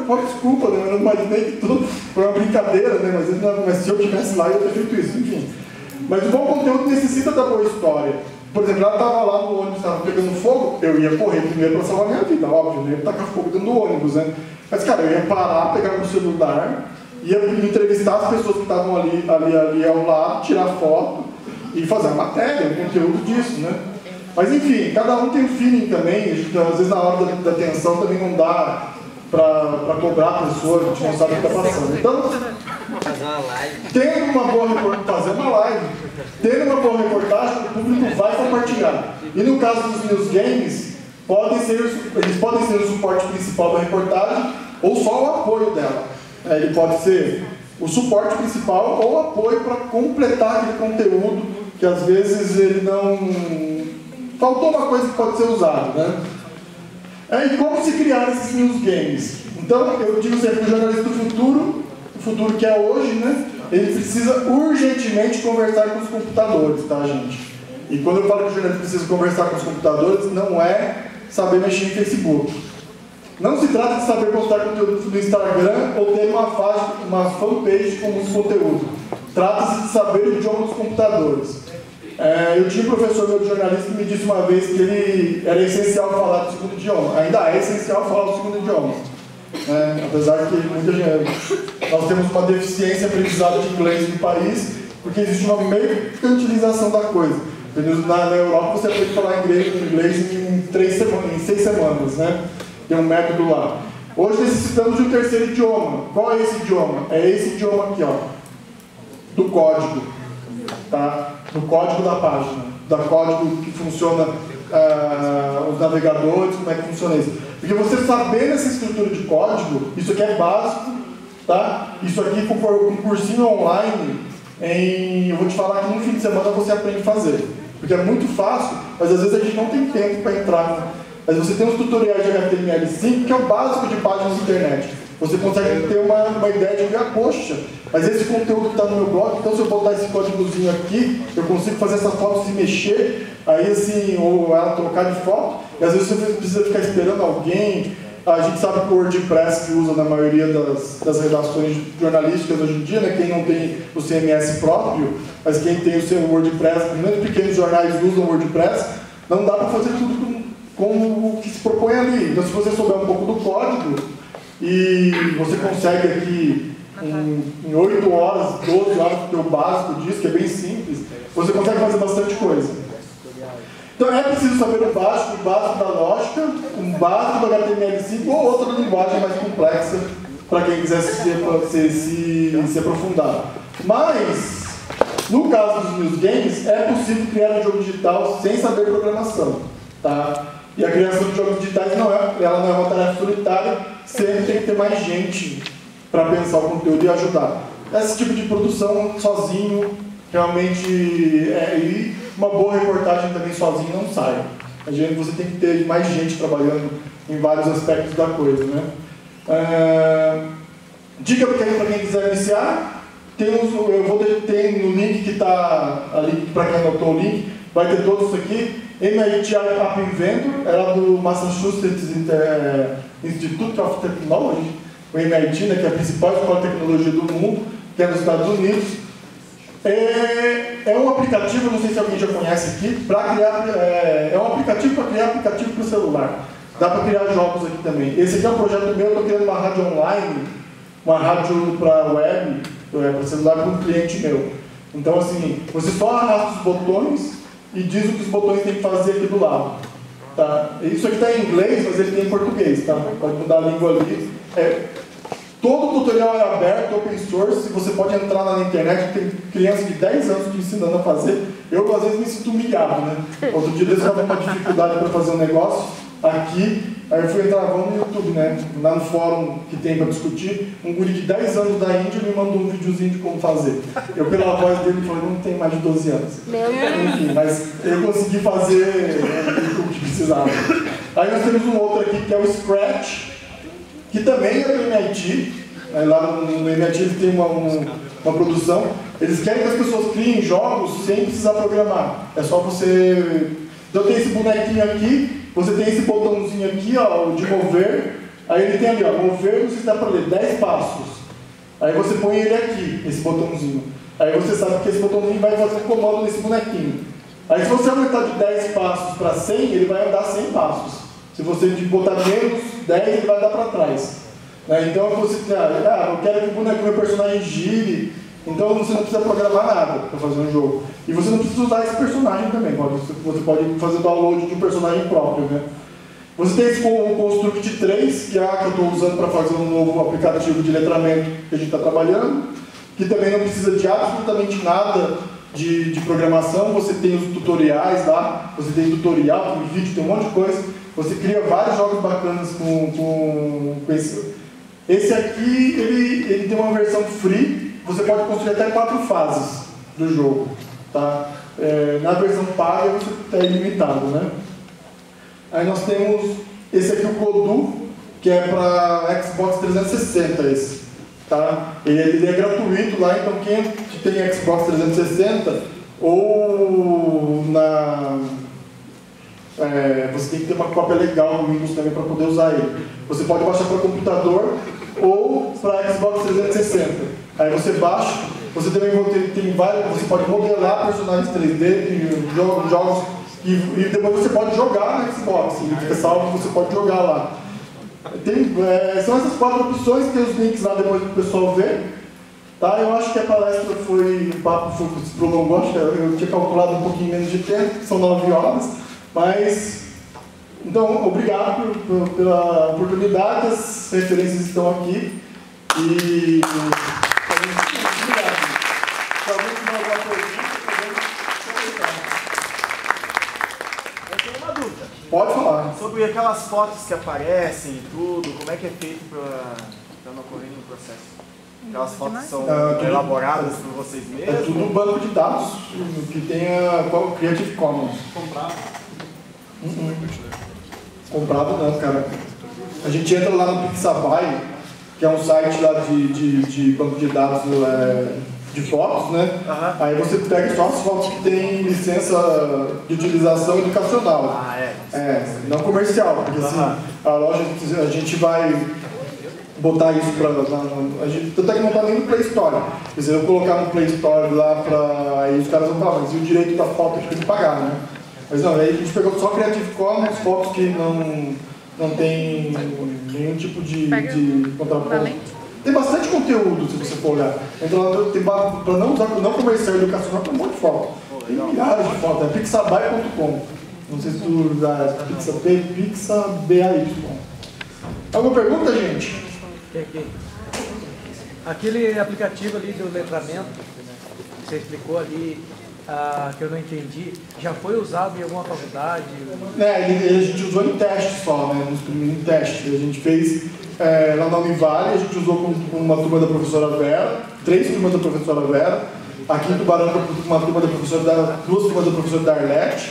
pô, desculpa, né? Eu não imaginei que tudo foi uma brincadeira, né? Mas se eu estivesse lá, eu ia ter feito isso, enfim. Mas o bom conteúdo necessita da boa história. Por exemplo, ela estava lá no ônibus, estava pegando fogo, eu ia correr primeiro para salvar a minha vida, óbvio, não ia tacar fogo dentro do ônibus, né? Mas, cara, eu ia parar, pegar meu celular, ia entrevistar as pessoas que estavam ali ao lado, tirar foto e fazer a matéria, o conteúdo disso, né? Mas, enfim, cada um tem um feeling também, às vezes na hora da atenção também não dá para cobrar a pessoa, a gente não sabe o que está passando. Então, fazer uma live. Tendo uma boa reportagem, fazer uma live, tendo uma boa reportagem, o público vai compartilhar. E no caso dos News Games, eles podem ser o suporte principal da reportagem ou só o apoio dela. Ele pode ser o suporte principal ou o apoio para completar aquele conteúdo que às vezes ele não... Faltou uma coisa que pode ser usada, né? E como se criar esses News Games? Então, eu digo sempre que o jornalista do futuro, o futuro que é hoje, né? Ele precisa urgentemente conversar com os computadores, tá, gente? E quando eu falo que o jornalista precisa conversar com os computadores, não é saber mexer em Facebook. Não se trata de saber postar conteúdo no Instagram ou ter uma fanpage com muito conteúdo. Trata-se de saber o idioma dos computadores. Eu tinha um professor meu de jornalismo que me disse uma vez que ele era essencial falar o segundo idioma. Ainda é essencial falar o segundo idioma. Apesar que muita gente, nós temos uma deficiência aprendizada de inglês no país, porque existe uma mercantilização da coisa. Na Europa você aprende a falar inglês em 6 semanas, né? Tem um método lá. Hoje necessitamos de um terceiro idioma. Qual é esse idioma? É esse idioma aqui, ó, do código, tá? Do código da página, do código que funciona os navegadores, como é que funciona isso. Porque você saber essa estrutura de código, isso aqui é básico, tá? Isso aqui for um cursinho online, eu vou te falar que no fim de semana você aprende a fazer. Porque é muito fácil, mas às vezes a gente não tem tempo para entrar. Mas você tem uns tutoriais de HTML5, que é o básico de páginas de internet. Você consegue ter uma ideia de ver, poxa, mas esse conteúdo que está no meu blog, então se eu botar esse códigozinho aqui, eu consigo fazer essas fotos se mexer, aí assim, ou ela trocar de foto, e às vezes você precisa ficar esperando alguém. A gente sabe que o WordPress que usa na maioria das redações jornalísticas hoje em dia, né? Quem não tem o CMS próprio, mas quem tem o seu WordPress, muitos pequenos jornais usam o WordPress, não dá para fazer tudo como o que se propõe ali. Então se você souber um pouco do código, e você consegue aqui em 8 horas, 12 horas, o básico disso, que é bem simples, você consegue fazer bastante coisa. Então é preciso saber o básico da lógica, o básico do HTML5 ou outra linguagem mais complexa para quem quiser se aprofundar. Mas, no caso dos News Games, é possível criar um jogo digital sem saber programação, tá? E a criação de jogos digitais não é uma tarefa solitária, sempre tem que ter mais gente para pensar o conteúdo e ajudar. Esse tipo de produção sozinho, realmente, e uma boa reportagem também sozinho não sai. Você tem que ter mais gente trabalhando em vários aspectos da coisa, né? Dica para quem quiser iniciar, eu vou ter no link que está ali, para quem anotou o link, vai ter todos isso aqui. MIT App Inventor, era do Massachusetts Institute of Technology, o MIT, né, que é a principal escola de tecnologia do mundo, que é nos Estados Unidos. É um aplicativo, não sei se alguém já conhece aqui, é um aplicativo para criar aplicativo para o celular. Dá para criar jogos aqui também. Esse aqui é um projeto meu, eu estou criando uma rádio online, uma rádio para web, para celular, para um cliente meu. Então, assim, você só arrasta os botões e diz o que os botões têm que fazer aqui do lado. Tá? Isso aqui está em inglês, mas ele tem em português, tá? Pode mudar a língua ali. Todo o tutorial é aberto, open source, você pode entrar lá na internet, tem crianças de 10 anos te ensinando a fazer. Eu, às vezes, me sinto humilhado, né? Outro dia, eu estava com uma dificuldade para fazer um negócio aqui, aí eu fui entrar, vamos no YouTube, né? Lá no fórum que tem para discutir, um guri de 10 anos da Índia me mandou um videozinho de como fazer. Eu, pela voz dele, falei, não tem mais de 12 anos. Meu Deus. Enfim, mas eu consegui fazer o que precisava. Aí nós temos um outro aqui que é o Scratch, que também é do MIT. Lá no MIT eles têm uma produção. Eles querem que as pessoas criem jogos sem precisar programar. É só você... Então tem esse bonequinho aqui, você tem esse botãozinho aqui, ó, de mover. Aí ele tem ali, ó, mover, não sei se dá para ler, 10 passos. Aí você põe ele aqui, esse botãozinho. Aí você sabe que esse botãozinho vai fazer um comando nesse bonequinho. Aí se você aumentar de 10 passos para 100, ele vai andar 100 passos. Se você botar menos 10, ele vai dar para trás. Então você eu quero que o boneco, meu personagem gire. Então você não precisa programar nada para fazer um jogo. E você não precisa usar esse personagem também. Você pode fazer download de um personagem próprio, né? Você tem esse Construct 3, que é a que eu estou usando para fazer um novo aplicativo de letramento que a gente está trabalhando, que também não precisa de absolutamente nada de programação. Você tem os tutoriais lá, você tem tutorial, tem vídeo, tem um monte de coisa. Você cria vários jogos bacanas com esse. Esse aqui, ele tem uma versão free, você pode construir até 4 fases do jogo. Tá? Na versão paga você é ilimitado, né? Aí nós temos esse aqui, o Godot, que é para Xbox 360 esse. Tá? Ele é gratuito lá, então quem tem Xbox 360 ou você tem que ter uma cópia legal do Windows também para poder usar ele. Você pode baixar para computador ou para Xbox 360. Aí você baixa, você também tem vários, você pode modelar personagens 3D, jogos, e depois você pode jogar no Xbox, ele fica salvo, você pode jogar lá. São essas 4 opções, tem os links lá depois para o pessoal ver. Tá? Eu acho que a palestra o papo se prolongou, acho que eu tinha calculado um pouquinho menos de tempo, são 9 horas, mas... Então, obrigado pela oportunidade, as referências estão aqui e... Obrigado. Se alguém tiver alguma pergunta, Eu tenho uma dúvida. pode falar. Sobre aquelas fotos que aparecem e tudo, como é que é feito para não ocorrer nenhum processo? Aquelas fotos são elaboradas por vocês mesmos? É tudo banco de dados que tem a Creative Commons. Comprado. Comprado não, cara. A gente entra lá no Pixabay, que é um site lá de banco de dados de fotos, né? Aí você pega só as fotos que tem licença de utilização educacional. Não comercial, porque assim, a loja, a gente vai botar isso para... Tanto é que não está nem no Play Store. Se eu colocar no Play Store lá, aí os caras vão falar, mas e o direito da foto que tem que pagar, né? Mas não, aí a gente pegou só Creative Commons, fotos que não tem nenhum tipo de contraponto. Tem bastante conteúdo, se você for olhar. Então, para não usar não comercial e educacional, tem um monte de foto. Tem milhares de fotos, é pixabay.com. Não sei se tu usa pixabay. Alguma pergunta, gente? Aquele aplicativo ali do letramento, que você explicou ali, que eu não entendi, já foi usado em alguma faculdade? A gente usou em teste só, né? Nos primeiros testes. A gente fez lá na Univale, a gente usou com uma turma da professora Vera, 3 turmas da professora Vera, aqui em Tubarão com uma turma da professora 2 turmas da professora Darlete,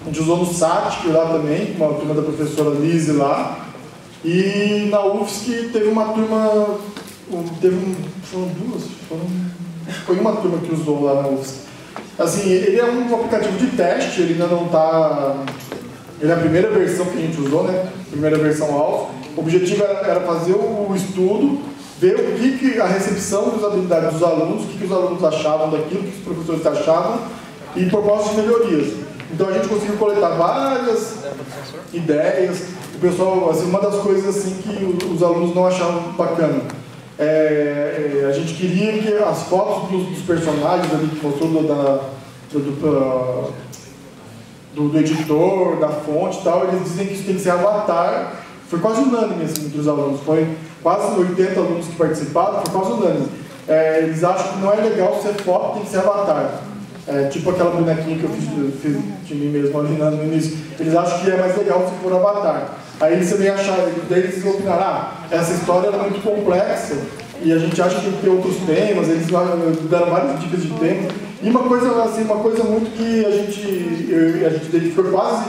a gente usou no SAT, que lá também, com uma turma da professora Lise lá, e na UFSC teve uma turma, foi uma turma que usou lá na UFSC. Assim, ele é um aplicativo de teste, ele ainda não está... Ele é a primeira versão que a gente usou, né? Primeira versão alfa. O objetivo era fazer o estudo, ver o que a recepção das habilidades dos alunos, o que os alunos achavam daquilo, o que os professores achavam, e propostas de melhorias. Então a gente conseguiu coletar várias ideias. O pessoal, assim, uma das coisas assim que os alunos não achavam bacana, a gente queria que as fotos dos personagens ali que mostrou do editor, da fonte e tal, eles dizem que isso tem que ser avatar. Foi quase unânime assim, entre os alunos, foi quase 80 alunos que participaram, foi quase unânime. Eles acham que não é legal ser foto, tem que ser avatar. Tipo aquela bonequinha que eu fiz de mim mesmo ali no início. Eles acham que é mais legal se for avatar. Aí eles também acharam, daí eles opinaram, essa história era muito complexa e a gente acha que tem que ter outros temas, eles deram várias dicas de temas. E uma coisa, assim, uma coisa muito que a gente dedicou quase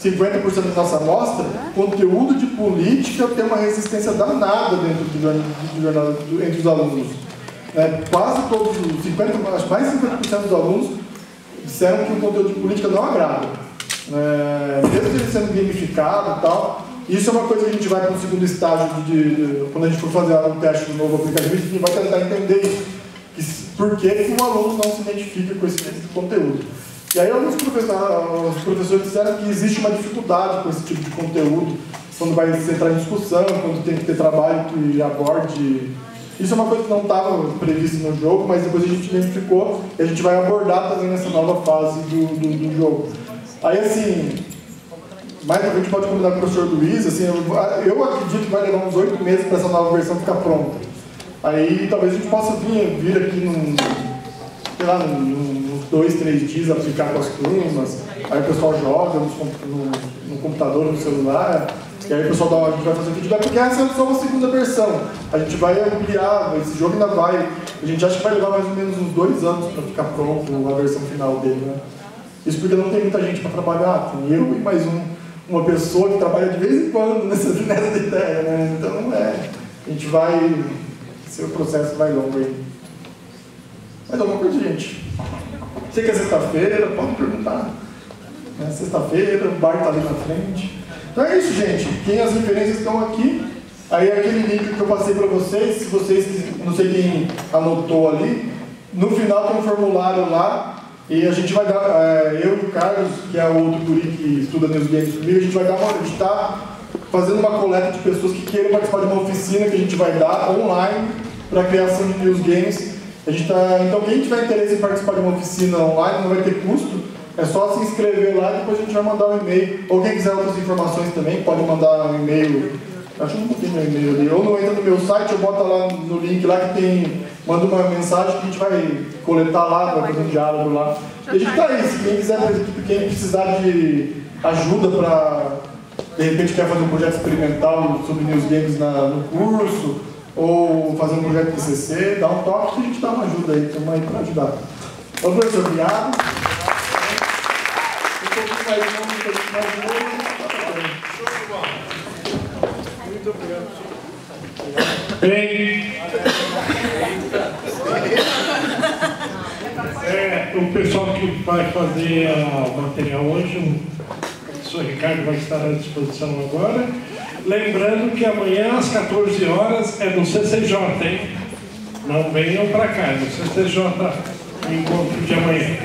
50% da nossa amostra, conteúdo de política tem uma resistência danada dentro do jornal, entre os alunos. Quase todos, mais de 50% dos alunos disseram que o conteúdo de política não agrada. Mesmo ele sendo gamificado e tal. Isso é uma coisa que a gente vai para o segundo estágio, quando a gente for fazer um teste do novo aplicativo, a gente vai tentar entender isso. Por que o aluno não se identifica com esse tipo de conteúdo. E aí alguns professores disseram que existe uma dificuldade com esse tipo de conteúdo, quando vai entrar em discussão, quando tem que ter trabalho que aborde. Isso é uma coisa que não estava prevista no jogo, mas depois a gente identificou e a gente vai abordar também nessa nova fase do jogo. Aí assim, mais pra frente pode convidar o professor Luiz, assim, eu acredito que vai levar uns 8 meses para essa nova versão ficar pronta. Aí talvez a gente possa vir aqui sei lá, uns 2, 3 dias aplicar com as turmas, aí o pessoal joga no computador, no celular, e aí o pessoal a gente vai fazer feedback, porque essa é só uma segunda versão. A gente vai ampliar, esse jogo ainda vai, a gente acha que vai levar mais ou menos uns 2 anos para ficar pronto a versão final dele, né? Isso porque não tem muita gente para trabalhar, tem eu e mais uma pessoa que trabalha de vez em quando nessa ideia, né? Então a gente vai, o processo vai longo aí. Mais alguma coisa, gente? Sei que é sexta-feira, pode perguntar. Sexta-feira, o bar está ali na frente. Então é isso, gente. As referências estão aqui. Aí aquele link que eu passei para vocês, se vocês, não sei quem anotou ali, no final tem um formulário lá. E a gente vai dar, eu e o Carlos, que é o outro guri que estuda News Games comigo, a gente está fazendo uma coleta de pessoas que queiram participar de uma oficina que a gente vai dar online para a criação de News Games. Então quem tiver interesse em participar de uma oficina online não vai ter custo, é só se inscrever lá e depois a gente vai mandar um e-mail. Ou quem quiser outras informações também, pode mandar um e-mail, acho que não tem meu e-mail ali, ou não entra no meu site, eu boto lá no link lá que tem, manda uma mensagem que a gente vai coletar lá, vai fazer um diálogo lá. E a gente tá aí, se quem quiser, quem precisar de ajuda para, de repente quer fazer um projeto experimental sobre News Games no curso, ou fazer um projeto de TCC, dá um toque que a gente dá uma ajuda aí, estamos aí para ajudar. Então, professor, obrigado. Muito obrigado. Bem, o pessoal que vai fazer o material hoje, o professor Ricardo vai estar à disposição agora. Lembrando que amanhã às 14 horas é no CCJ, hein? Não venham para cá, é no CCJ, o encontro de amanhã.